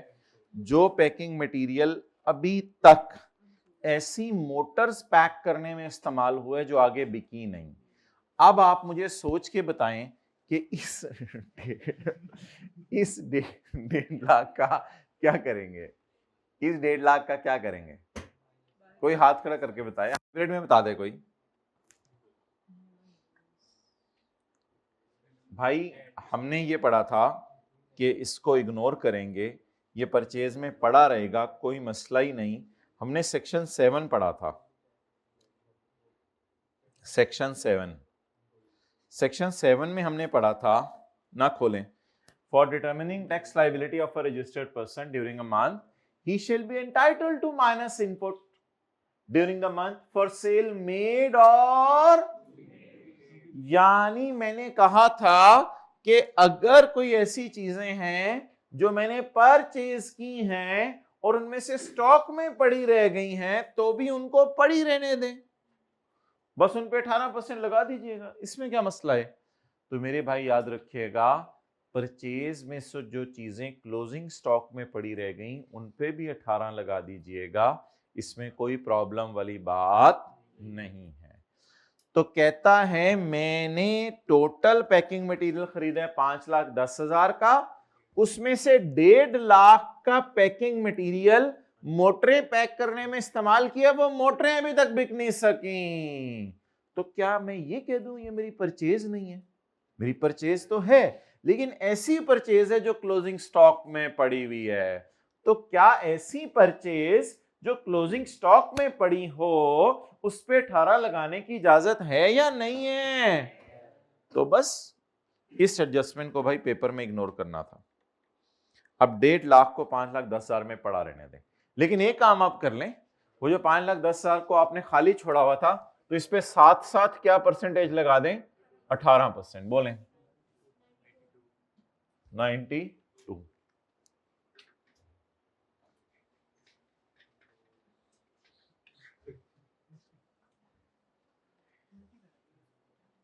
जो पैकिंग मटेरियल अभी तक ऐसी मोटर्स पैक करने में इस्तेमाल हुआ है जो आगे बिकी नहीं। अब आप मुझे सोच के बताएं कि इस 1.5 लाख का क्या करेंगे? इस 1.5 लाख का क्या करेंगे? कोई हाथ खड़ा करके बताए, मिनट में बता दे कोई। भाई हमने ये पढ़ा था कि इसको इग्नोर करेंगे, ये परचेज में पड़ा रहेगा, कोई मसला ही नहीं। हमने सेक्शन 7 पढ़ा था, सेक्शन 7 में हमने पढ़ा था, ना खोलें, for determining tax liability of a registered person during a month he shall be entitled to minus input during the month for sale made और, यानी मैंने कहा था कि अगर कोई ऐसी चीजें हैं जो मैंने परचेज की हैं और उनमें से स्टॉक में पड़ी रह गई हैं तो भी उनको पड़ी रहने दें, बस उन पे 18% लगा दीजिएगा, इसमें क्या मसला है। तो मेरे भाई याद रखिएगा, परचेज में से जो चीजें क्लोजिंग स्टॉक में पड़ी रह गई उन पे भी 18 लगा दीजिएगा, इसमें कोई प्रॉब्लम वाली बात नहीं है। तो कहता है मैंने टोटल पैकिंग मटेरियल खरीदा है 5,10,000 का, उसमें से 1.5 लाख का पैकिंग मटेरियल मोटरें पैक करने में इस्तेमाल किया, वो मोटरें अभी तक बिक नहीं सकी। तो क्या मैं ये कह दूं ये मेरी परचेज नहीं है? मेरी परचेज तो है, लेकिन ऐसी परचेज है जो क्लोजिंग स्टॉक में पड़ी हुई है। तो क्या ऐसी परचेज जो क्लोजिंग स्टॉक में पड़ी हो उस पे 18 लगाने की इजाजत है या नहीं है? तो बस इस एडजस्टमेंट को भाई पेपर में इग्नोर करना था। अब 1.5 लाख को 5,10,000 में पड़ा रहने दें, लेकिन एक काम आप कर लें, वो जो 5,10,000 को आपने खाली छोड़ा हुआ था तो इस पे साथ साथ क्या परसेंटेज लगा दें? 18%। बोलें 92।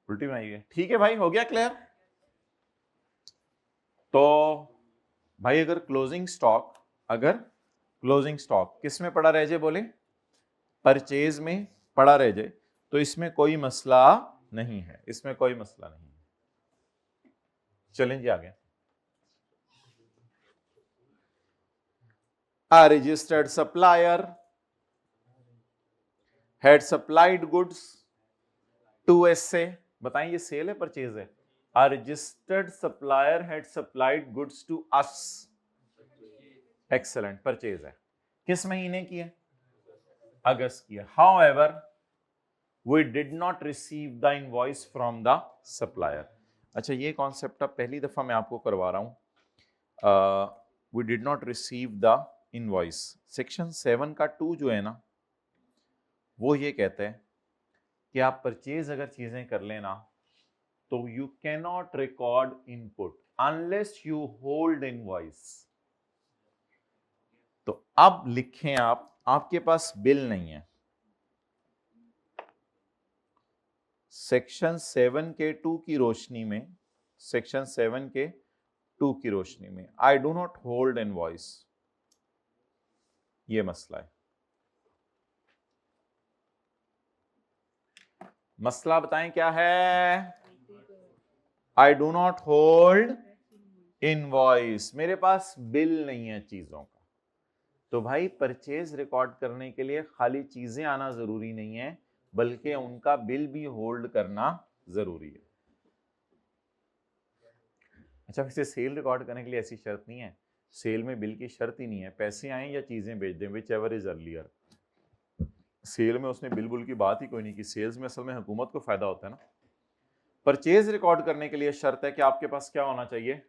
उल्टी बनाई है, ठीक है भाई, हो गया क्लियर। तो भाई अगर क्लोजिंग स्टॉक किस में पड़ा रह जाए? बोले परचेज में पड़ा रह जाए तो इसमें कोई मसला नहीं है, इसमें कोई मसला नहीं है। चलें जी आगे। A registered supplier had supplied goods to SA, बताएं ये सेल है परचेज है? A registered supplier had supplied goods to us, excellent, purchase है। किस महीने की है? अगस्त की है। However, we did not receive the invoice from the supplier। अच्छा ये कॉन्सेप्ट अब पहली दफा मैं आपको करवा रहा हूं। we did not receive the invoice, section 7 का 2 जो है ना, वो ये कहते हैं कि आप परचेज अगर चीजें कर लेना तो you can not record input unless you hold invoice. तो अब लिखें आप, आपके पास बिल नहीं है, सेक्शन 7 के 2 की रोशनी में, सेक्शन 7 के 2 की रोशनी में, I do not hold invoice, ये मसला है। मसला बताएं क्या है? I do not hold invoice, मेरे पास बिल नहीं है चीजों का। तो भाई परचेज रिकॉर्ड करने के लिए खाली चीजें आना जरूरी नहीं है, बल्कि उनका बिल भी होल्ड करना जरूरी है। अच्छा वैसे सेल रिकॉर्ड करने के लिए ऐसी शर्त नहीं है, सेल में बिल की शर्त ही नहीं है, पैसे आए या चीजें बेच दें, whichever is earlier. Sale में उसने बिल बुल की बात ही कोई नहीं की, सेल्स में असल में हुकूमत को फायदा होता है ना। परचेज रिकॉर्ड करने के लिए शर्त है कि आपके पास क्या होना चाहिए?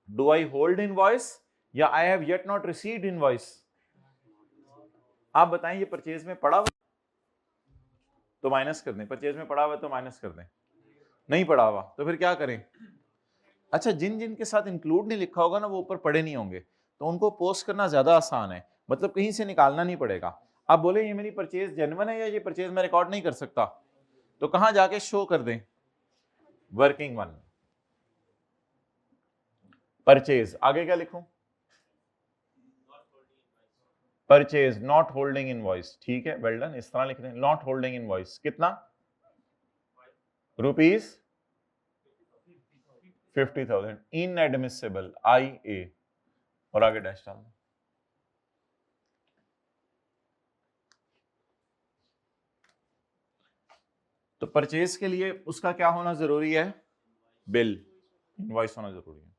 डू आई होल्ड इनवॉइस या I have yet not received invoice? आप बताएं ये परचेज में पड़ा हुआ तो माइनस कर दें, परचेज में पड़ा हुआ तो माइनस कर दें, नहीं पड़ा हुआ तो फिर क्या करें? अच्छा जिन जिन के साथ इंक्लूड नहीं लिखा होगा ना वो ऊपर पड़े नहीं होंगे, तो उनको पोस्ट करना ज्यादा आसान है, मतलब कहीं से निकालना नहीं पड़ेगा। आप बोले ये मेरी परचेज जेन्युइन है या ये परचेज मैं रिकॉर्ड नहीं कर सकता, तो कहां जाके शो कर दें? वर्किंग वन, परचेज, आगे क्या लिखूं? परचेज नॉट होल्डिंग इनवॉइस, ठीक है, वेल डन, इस तरह लिख दें, नॉट होल्डिंग इनवॉइस कितना? रुपीज 50,000, इनएडमिसिबल, IA, और आगे डैश डालना। तो परचेज के लिए उसका क्या होना जरूरी है? बिल, इनवॉइस होना जरूरी है।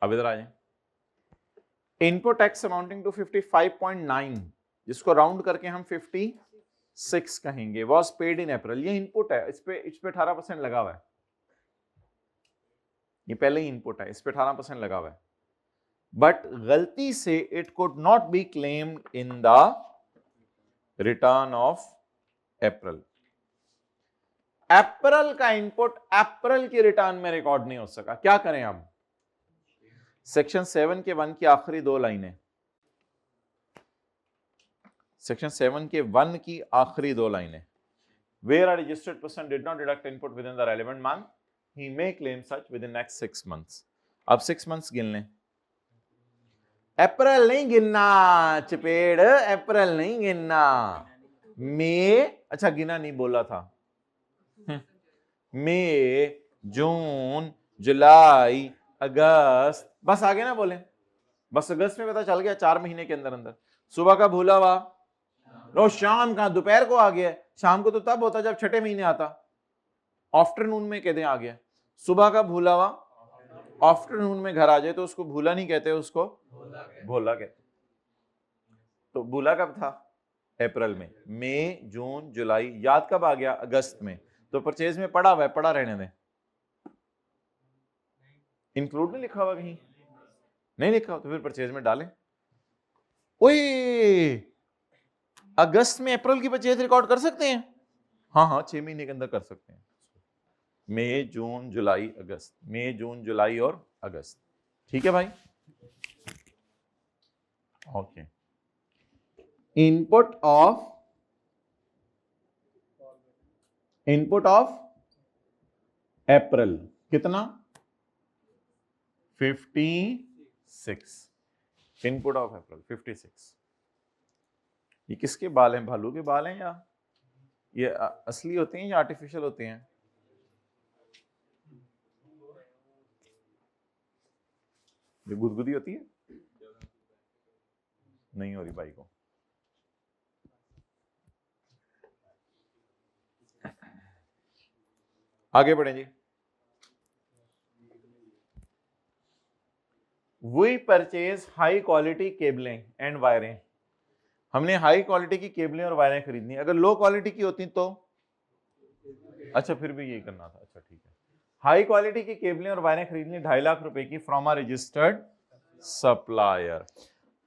अब इधर आ जाए, इनपुट टैक्स अमाउंटिंग टू 55.9, जिसको राउंड करके हम 56 कहेंगे, वॉज पेड इन अप्रैल। ये इनपुट है, इस पे 18% लगा हुआ है, ये पहले ही इनपुट है, इस पे 18% लगा हुआ है, बट गलती से it could not be claimed in the return of April. April का इनपुट अप्रैल की रिटर्न में रिकॉर्ड नहीं हो सका, क्या करें अब? सेक्शन 7 के 1 की आखिरी 2 लाइनें, सेक्शन 7 के 1 की आखिरी 2 लाइनें, where a registered person did not deduct input within the relevant month, he may claim such within next 6 months. अब 6 मंथ्स गिन लें, अप्रैल नहीं गिनना चपेड़, अप्रैल नहीं गिनना, मई, अच्छा गिना नहीं बोला था, मई, जून, जुलाई, अगस्त, बस आगे ना बोले, बस अगस्त में पता चल गया 4 महीने के अंदर अंदर। सुबह का भूला हुआ, रोज शाम का, दोपहर को आ गया, शाम को तो तब होता जब छठे महीने आता, आफ्टरनून में कहते आ गया। सुबह का भूला हुआ आफ्टरनून में घर आ जाए तो उसको भूला नहीं कहते, उसको भोला कहते। तो भूला कब था? अप्रैल में। मई, जून, जुलाई, याद कब आ गया? अगस्त में। तो परचेज में पड़ा हुआ है, पड़ा रहने दें, इंक्लूड नहीं लिखा हुआ कहीं, नहीं लिखा तो फिर परचेज में डालें। ओए, अगस्त में अप्रैल की परचेज रिकॉर्ड कर सकते हैं? हाँ हाँ, 6 महीने के अंदर कर सकते हैं, मई, जून, जुलाई, अगस्त, मई, जून, जुलाई और अगस्त। ठीक है भाई, ओके। इनपुट ऑफ अप्रैल कितना? 56, इनपुट ऑफ अप्रैल 56। ये किसके बाल हैं? भालू के बाल हैं या ये असली होते हैं या आर्टिफिशियल होते हैं? ये गुदगुदी होती है, नहीं हो रही भाई को। आगे बढ़े जी। वी परचेज हाई क्वालिटी केबलें एंड वायरें, हमने हाई क्वालिटी की केबलें और वायरें खरीदनी। अगर लो क्वालिटी की होती तो, अच्छा फिर भी यही करना था, अच्छा ठीक है। हाई क्वालिटी की केबलें और वायरें खरीदनी 2.5 लाख रुपए की फ्रॉम अ रजिस्टर्ड सप्लायर।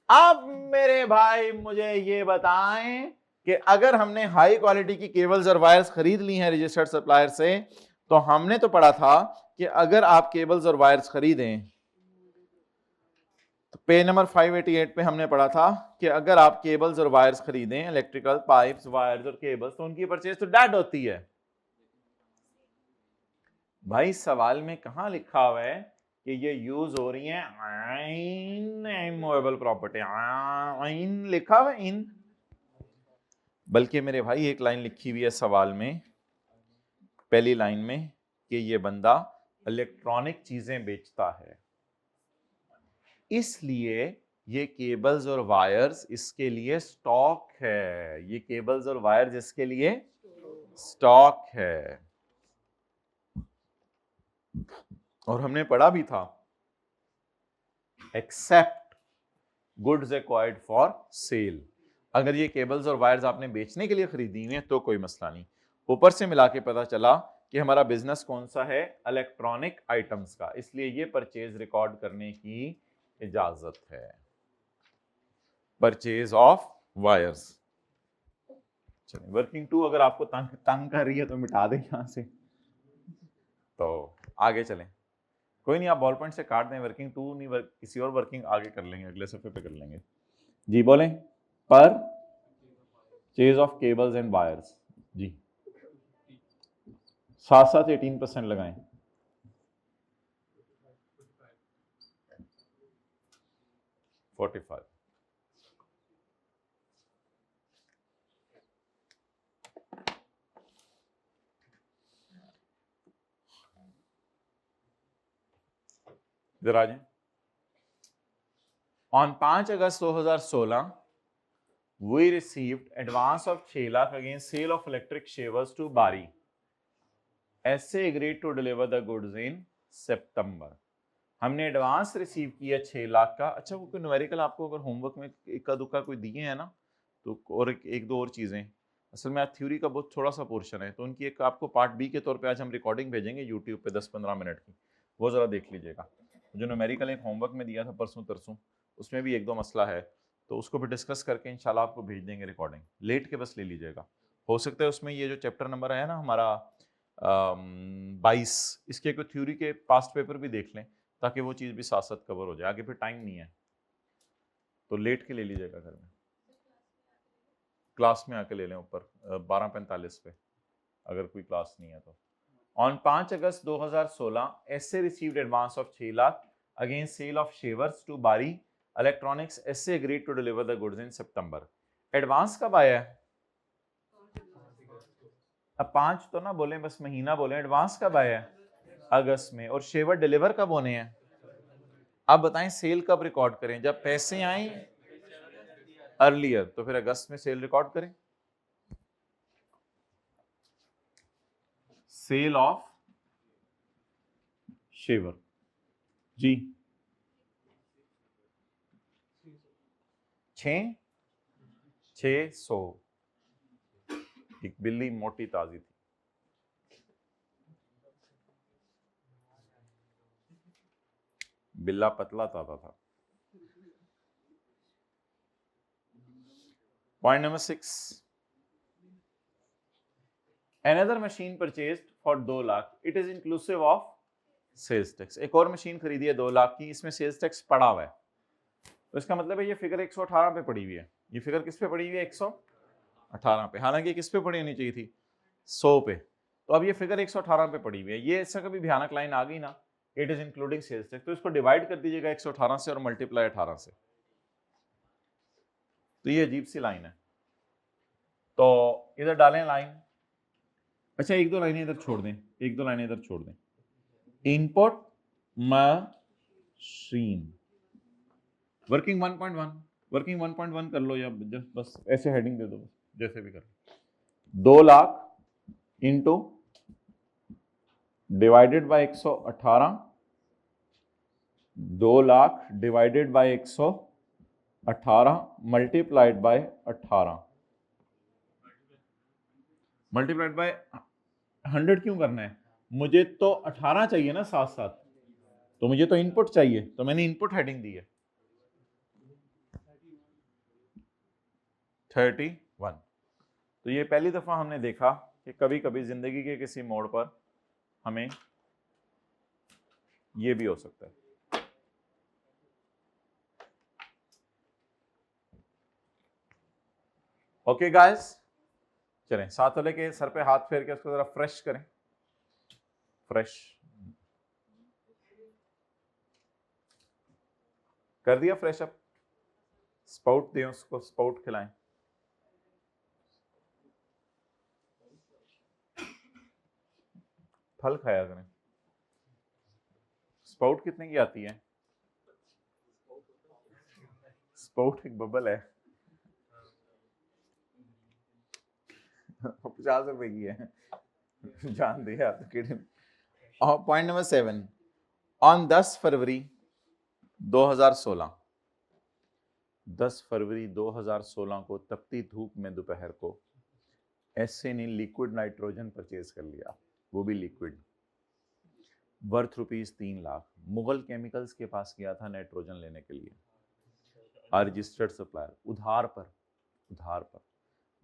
अब मेरे भाई मुझे ये बताएं कि अगर हमने हाई क्वालिटी की केबल्स और वायर्स खरीद ली हैं रजिस्टर्ड सप्लायर से, तो हमने तो पढ़ा था कि अगर आप केबल्स और वायर्स खरीदें, तो पे नंबर 588 पे हमने पढ़ा था कि अगर आप केबल्स और वायर्स खरीदें, इलेक्ट्रिकल पाइप्स, वायर्स और केबल्स, तो उनकी परचेज तो डैड होती है। भाई सवाल में कहां लिखा हुआ है कि ये यूज हो रही है इमूवेबल प्रॉपर्टी, आइन लिखा हुआ है इन, बल्कि मेरे भाई एक लाइन लिखी हुई है सवाल में, पहली लाइन में, कि ये बंदा इलेक्ट्रॉनिक चीजें बेचता है, इसलिए ये केबल्स और वायर्स इसके लिए स्टॉक है, ये केबल्स और वायर्स इसके लिए स्टॉक है। और हमने पढ़ा भी था, except goods acquired for sale, अगर ये केबल्स और वायर्स आपने बेचने के लिए खरीदी हुई है तो कोई मसला नहीं। ऊपर से मिला के पता चला कि हमारा बिजनेस कौन सा है? इलेक्ट्रॉनिक आइटम्स का, इसलिए ये परचेज रिकॉर्ड करने की इजाजत है। Purchase of wires. चलिए, वर्किंग 2 अगर आपको तंग कर रही है तो मिटा दें यहां से, तो आगे चलें। कोई नहीं, आप बॉल पॉइंट से काट दें, वर्किंग 2 नहीं, किसी और वर्किंग आगे कर लेंगे, अगले सफे पे कर लेंगे जी। बोलें, purchase of cables and wires जी, साथ साथ 18% लगाएं। $45। इधर आ जाए। On 5 August 2016 we received advance of 6 lakh against sale of electric shavers to Bari. SA agreed to deliver the goods in September. हमने एडवांस रिसीव किया 6 लाख का। अच्छा, वो कोई न्यूमेरिकल आपको अगर होमवर्क में इक्का दुक्का कोई दिए हैं ना, तो और एक दो और चीज़ें, असल में आज थ्योरी का बहुत थोड़ा सा पोर्शन है, तो उनकी एक आपको पार्ट बी के तौर पे आज हम रिकॉर्डिंग भेजेंगे यूट्यूब पे 10-15 मिनट की, वो ज़रा देख लीजिएगा। जो न्यूमेरिकल एक होमवर्क में दिया था परसों तरसों, उसमें भी एक दो मसला है, तो उसको भी डिस्कस करके इंशाल्लाह आपको भेज देंगे रिकॉर्डिंग। लेट के बस ले लीजिएगा, हो सकता है उसमें ये जो चैप्टर नंबर है ना हमारा 22, इसके कोई थ्योरी के पास्ट पेपर भी देख लें, ताकि वो चीज़ भी साथ साथ कवर हो जाए। आगे फिर टाइम नहीं है, तो लेट के ले लीजिएगा घर में, क्लास में आके ले लें ऊपर 12:45 पे, अगर कोई क्लास नहीं है तो। On 5 August 2016 SA received advance of 6 lakh against sale of shavers to Bari electronics. SA agreed to deliver the goods in September. Advance कब आया है? अब 5 तो ना बोले, बस महीना बोले। एडवांस कब आया है? अगस्त में। और शेवर डिलीवर कब होने हैं? अब बताएं सेल कब रिकॉर्ड करें? जब पैसे आए अर्लियर, तो फिर अगस्त में सेल रिकॉर्ड करें। सेल ऑफ शेवर जी 600। एक बिल्ली मोटी ताजी थी, बिल्ला पतला ताजा था। Point number 6, another machine purchased for 2 lakh, it is inclusive of sales tax। एक और मशीन खरीदी है 2 लाख की, इसमें सेल्स टैक्स पड़ा हुआ है, तो इसका मतलब है ये फिगर 118 पे पड़ी हुई है। ये फिगर किस पे पड़ी हुई है? 118 पे, हालांकि किस पे पड़ी होनी चाहिए थी? 100 पे। तो अब ये फिगर 118 पे पड़ी हुई है। ये ऐसा कभी भयानक लाइन आ गई ना, it is including sales tax, तो इसको डिवाइड कर दीजिएगा 118 से और मल्टीप्लाई 18 से, तो ये अजीब सी लाइन है। तो इधर डालें लाइन। अच्छा, एक दो लाइनें इधर छोड़ दें, एक दो लाइनें इधर छोड़ दें। इनपुट मशीन वर्किंग 1.1, वर्किंग 1.1 कर लो, या बस ऐसे हेडिंग दे दो, जैसे भी कर। 2 lakh into divided by 118, 2 lakh divided by 118 multiplied by 18, multiplied by 100 क्यों करना है? मुझे तो 18 चाहिए ना साथ साथ, तो मुझे तो इनपुट चाहिए, तो मैंने इनपुट हेडिंग दी है 31। तो ये पहली दफा हमने देखा कि कभी कभी जिंदगी के किसी मोड़ पर हमें ये भी हो सकता है। ओके गाइस, चलें, साथ वाले के सर पे हाथ फेर के उसको जरा फ्रेश करें। फ्रेश कर दिया, फ्रेश अप, स्पाउट दें उसको, स्पाउट खिलाएं। फल खाया करें। स्पाउट कितने की आती है? स्पाउट एक बबल है 50 रुपए की है, जान दे यार। पॉइंट नंबर 7, ऑन 10 फरवरी 2016, 10 फरवरी 2016 को तपती धूप में दोपहर को SA ने लिक्विड नाइट्रोजन परचेज कर लिया, वो भी liquid, worth ₹3 lakh. Mughal chemicals के पास गया था नाइट्रोजन लेने के लिए, रजिस्टर्ड सप्लायर, उधार पर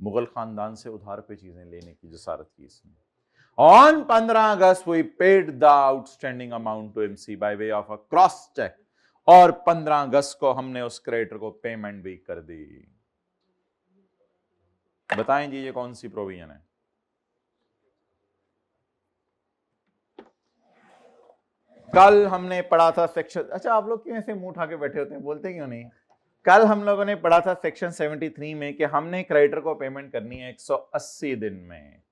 मुगल खानदान से उधार पे चीजें लेने की जसारत की इसने। On 15 August we paid the outstanding amount to MC by way of a cross cheque, और 15 अगस्त को हमने उस क्रेडिटर को पेमेंट भी कर दी। बताएं जी ये कौन सी प्रोविजन है? कल हमने पढ़ा था सेक्शन, अच्छा आप लोग क्यों ऐसे मुंह उठा के बैठे होते हैं, बोलते क्यों नहीं? कल हम लोगों ने पढ़ा था सेक्शन 73 में कि हमने क्रेडिटर को पेमेंट करनी है 180 दिन में।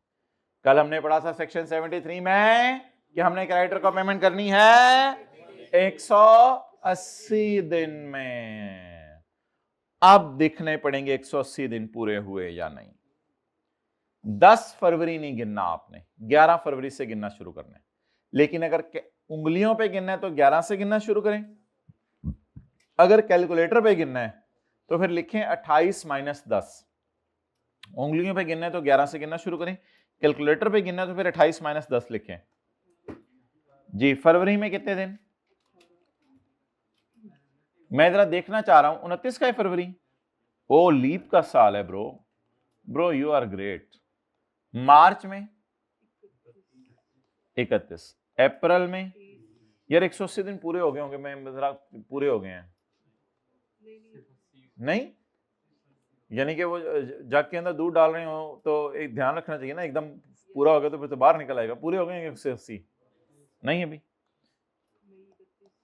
कल हमने पढ़ा था सेक्शन 73 में कि हमने क्रेडिटर को पेमेंट करनी है 180 दिन में। अब दिखने पड़ेंगे 180 दिन पूरे हुए या नहीं। 10 फरवरी नहीं गिनना आपने, 11 फरवरी से गिनना शुरू करना है। लेकिन अगर उंगलियों पे गिनना है तो 11 से गिनना शुरू करें। अगर कैलकुलेटर पे गिनना है तो फिर लिखें 28 माइनस 10। उंगलियों पे गिनना है तो 11 से गिनना शुरू करें, कैलकुलेटर पे गिनना है तो फिर 28 माइनस 10 लिखें। जी, फरवरी में कितने दिन? मैं जरा देखना चाह रहा हूं, 29 का है फरवरी। ओ, लीप का साल है ब्रो यू आर ग्रेट। मार्च में 31, अप्रैल में यार 180 दिन पूरे हो गए होंगे, मैं जरा पूरे हो गए हैं नहीं, यानी कि वो जग के अंदर दूध डाल रहे हो तो एक ध्यान रखना चाहिए ना, एकदम पूरा हो गया तो फिर तो बाहर निकल आएगा। पूरे हो गए 180? नहीं अभी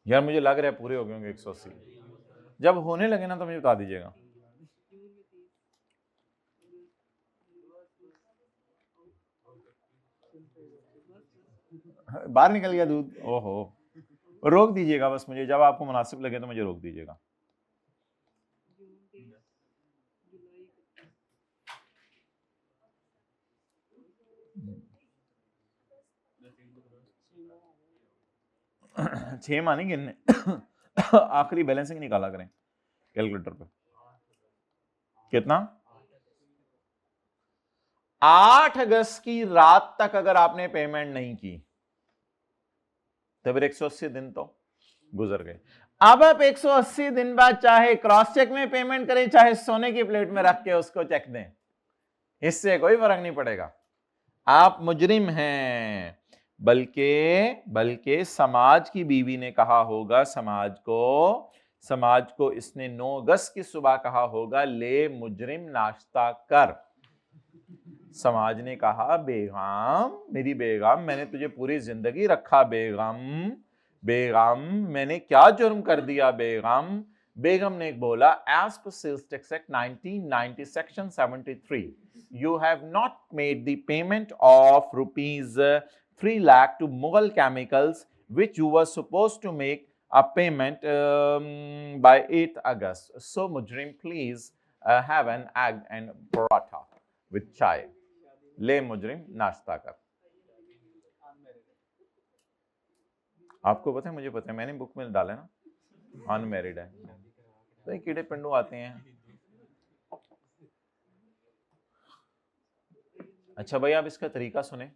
यार, मुझे लग रहा है पूरे हो गए होंगे 180। जब होने लगे ना तो मुझे बता दीजिएगा। बाहर निकल गया दूध, ओहो। रोक दीजिएगा बस मुझे, जब आपको मुनासिब लगे तो मुझे रोक दीजिएगा। छह माह नहीं गिनने। आखिरी बैलेंसिंग निकाला करें कैलकुलेटर पे। कितना? 8 अगस्त की रात तक अगर आपने पेमेंट नहीं की तो फिर 180 दिन तो गुजर गए। अब आप 180 दिन बाद चाहे क्रॉस चेक में पेमेंट करें, चाहे सोने की प्लेट में रख के उसको चेक दें, इससे कोई फर्क नहीं पड़ेगा। आप मुजरिम हैं। बल्कि समाज की बीवी ने कहा होगा, समाज को इसने 9 अगस्त की सुबह कहा होगा, ले मुजरिम नाश्ता कर। समाज ने कहा, बेगम, मेरी बेगम, मैंने तुझे पूरी जिंदगी रखा बेगम, मैंने क्या जुर्म कर दिया बेगम? बेगम ने बोला, as per sales tax act 1990 section 73, you have not made the payment of rupees 3 lakh to Mughal Chemicals, which you were supposed to make a payment by 8th August. So mujrim, please have an egg and paratha with chai. ले मुजरिम नाश्ता कर। आपको पता है, मुझे पता है, मैंने बुक में डाला ना, अनमैरिड है तो कीड़े पिंडू आते हैं। अच्छा भाई, आप इसका तरीका सुने,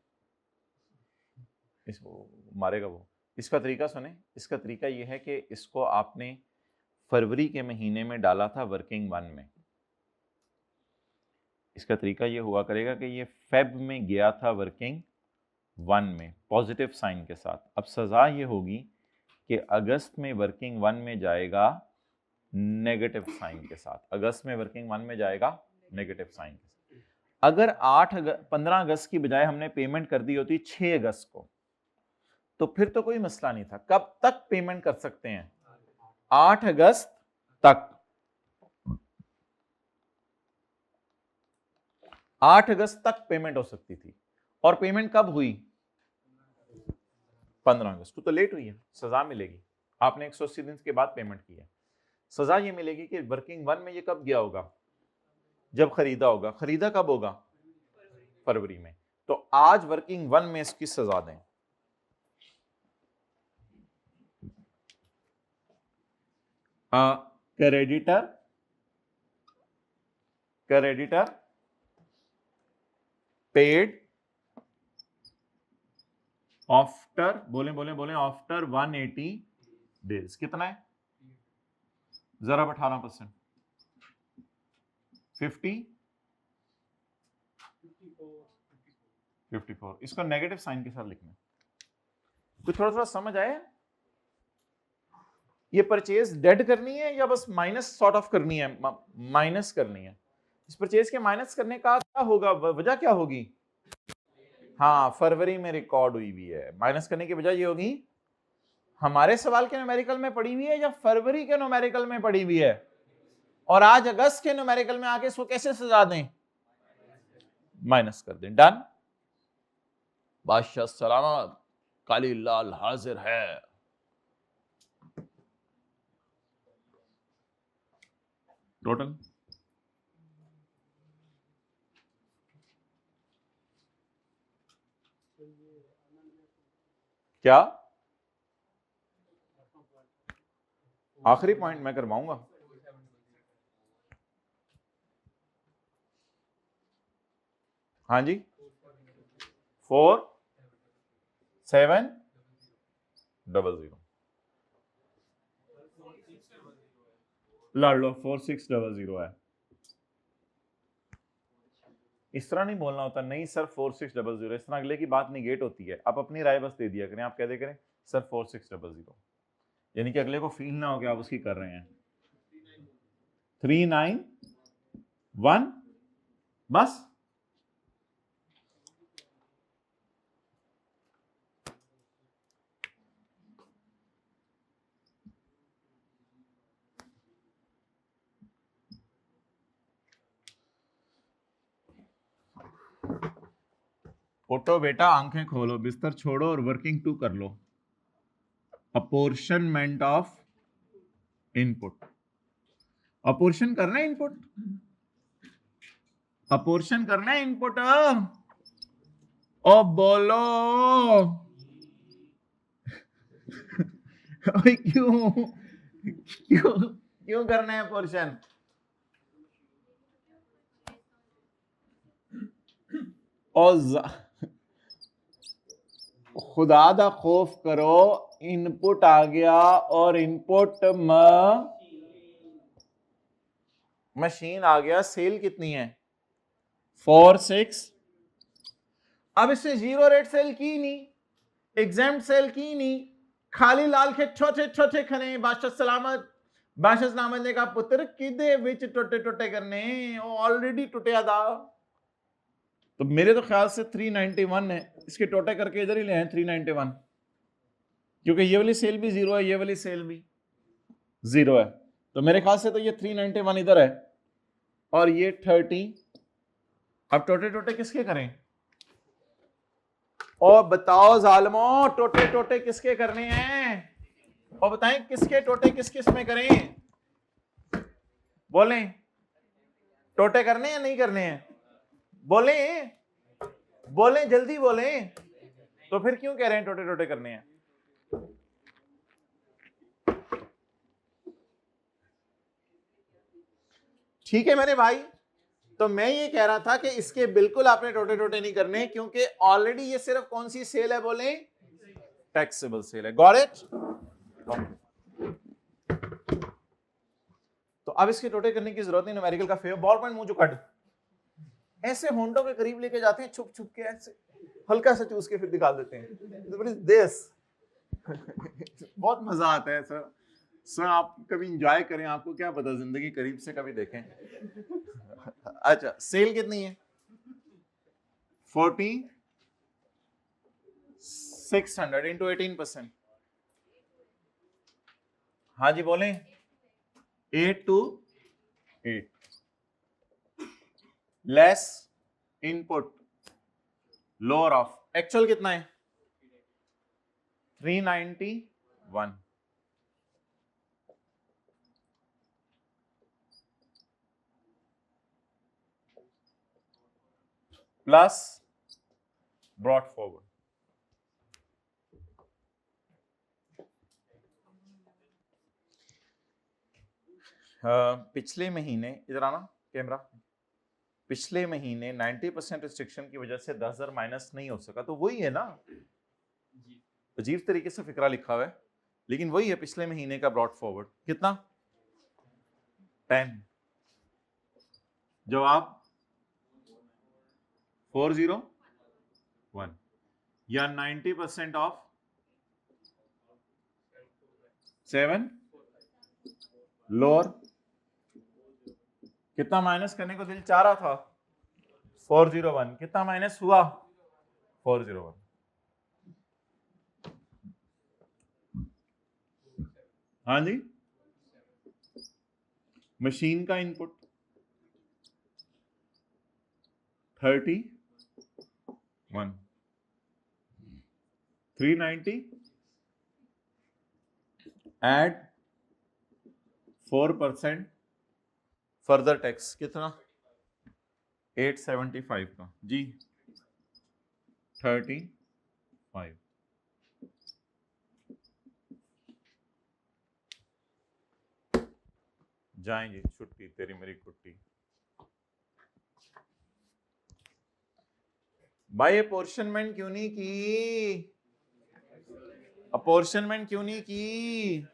मारेगा वो। इसका तरीका सुने। इसका तरीका यह है कि इसको आपने फरवरी के महीने में डाला था वर्किंग 1 में। इसका तरीका ये हुआ करेगा कि ये फेब में गया था वर्किंग 1 में पॉजिटिव साइन के साथ। अब सजा ये होगी कि अगस्त में वर्किंग 1 में जाएगा नेगेटिव साइन के साथ। अगस्त में वर्किंग 1 में जाएगा नेगेटिव साइन के साथ। अगर 15 अगस्त की बजाय हमने पेमेंट कर दी होती 6 अगस्त को, तो फिर तो कोई मसला नहीं था। कब तक पेमेंट कर सकते हैं? 8 अगस्त तक। 8 अगस्त तक पेमेंट हो सकती थी। और पेमेंट कब हुई? 15 अगस्त को। तो लेट हुई है, सजा मिलेगी। आपने 180 दिन के बाद पेमेंट की है, सजा ये मिलेगी कि वर्किंग 1 में ये कब गया होगा? जब खरीदा होगा। खरीदा कब होगा? फरवरी में। तो आज वर्किंग 1 में इसकी सजा दें। क्रेडिटर पेड आफ्टर, बोले आफ्टर 180 डेज। कितना है? जरा 18%, 54। इसको नेगेटिव साइन के साथ लिखना। कुछ थोड़ा समझ आया? ये परचेज डेड करनी है या बस माइनस सॉर्ट ऑफ करनी है? माइनस करनी है। इस परचेज के माइनस करने का क्या होगा, वजह क्या होगी? हाँ, फरवरी में रिकॉर्ड हुई भी है। माइनस करने की वजह ये होगी, हमारे सवाल के न्यूमेरिकल में पड़ी हुई है या फरवरी के न्यूमेरिकल में पड़ी हुई है? और आज अगस्त के न्यूमेरिकल में आके इसको कैसे सजा दें? माइनस कर दें। डन। बादशाह सलामत, काली लाल हाजिर है। टोटल क्या आखिरी पॉइंट मैं करवाऊंगा। हाँ जी 4700 लड़ लो 4600 है। इस तरह नहीं बोलना होता, नहीं सर 4600, इस तरह अगले की बात निगेट होती है। आप अपनी राय बस दे दिया करें, आप कह दे करें सर 4600, यानी कि अगले को फील ना हो कि आप उसकी कर रहे हैं। 391 बस। उठो बेटा, आंखें खोलो, बिस्तर छोड़ो और वर्किंग 2 कर लो। Apportionment of input. अपोर्शन करना है इनपुट, अपोर्शन करना है इनपुट। ओ बोलो क्यों क्यों क्यों करना है अपोर्शन? खुदा दा खौफ करो, इनपुट आ गया और इनपुट मशीन आ गया। सेल कितनी है? 46। अब इसने जीरो रेट सेल की नहीं, एग्जाम सेल की नहीं, खाली लाल के छोटे छोटे खने बादशाह सलामत ने कहा पुत्र किदे विच टोटे टोटे करने, वो ऑलरेडी टुटिया था। तो मेरे तो ख्याल से 391 है, इसके टोटे करके इधर ही ले आए 391, क्योंकि ये वाली सेल भी जीरो है, ये वाली सेल भी जीरो है, तो मेरे ख्याल से तो ये 391 इधर है और ये 30। अब टोटे टोटे किसके करें? और बताओ जालमो, टोटे टोटे किसके करने हैं? और बताएं किसके टोटे किस किस में करें? बोलें टोटे करने या नहीं करने हैं? बोलें बोलें जल्दी बोलें। तो फिर क्यों कह रहे हैं टोटे टोटे करने हैं? ठीक है मेरे भाई, तो मैं ये कह रहा था कि इसके बिल्कुल आपने टोटे टोटे नहीं करने, क्योंकि ऑलरेडी ये सिर्फ कौन सी सेल है? बोले टैक्सेबल सेल है। Got it? तो अब इसके टोटे करने की जरूरत नहीं। न्यूमेरिकल का फेवर बॉल पॉइंट मुंह जो कट ऐसे होंडों के करीब लेके जाते हैं, छुप छुप के ऐसे हल्का सा चूस के फिर निकाल देते हैं। दिस बहुत मजा आता है सर। सर आप कभी इंजॉय करें, आपको क्या पता, जिंदगी करीब से कभी देखें। अच्छा सेल कितनी है? 4600 इंटू 18%। हाँ जी बोलें 8 to 8 less input lower of actual कितना है? 391 प्लस ब्रॉट फॉरवर्ड। पिछले महीने इधर आना कैमरा, पिछले महीने 90% रिस्ट्रिक्शन की वजह से 10,000 माइनस नहीं हो सका, तो वही है ना, अजीब तरीके से फिक्रा लिखा हुआ है, लेकिन वही है पिछले महीने का ब्रॉट फॉरवर्ड। कितना? 10। जवाब 401 या 90% ऑफ 7 लोअर। कितना माइनस करने को दिल चाह रहा था? 401। कितना माइनस हुआ? 401। हाँ जी, मशीन का इनपुट 31, 390 एड 4%, फर्दर टैक्स कितना 875 का जी 35 जाएंगे छुट्टी तेरी मेरी कुट्टी भाई अपोर्शनमेंट क्यों नहीं की अपोर्शनमेंट क्यों नहीं की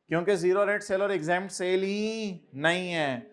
क्योंकि जीरो रेट सेल और एग्जाम्प्ट सेल ही नहीं है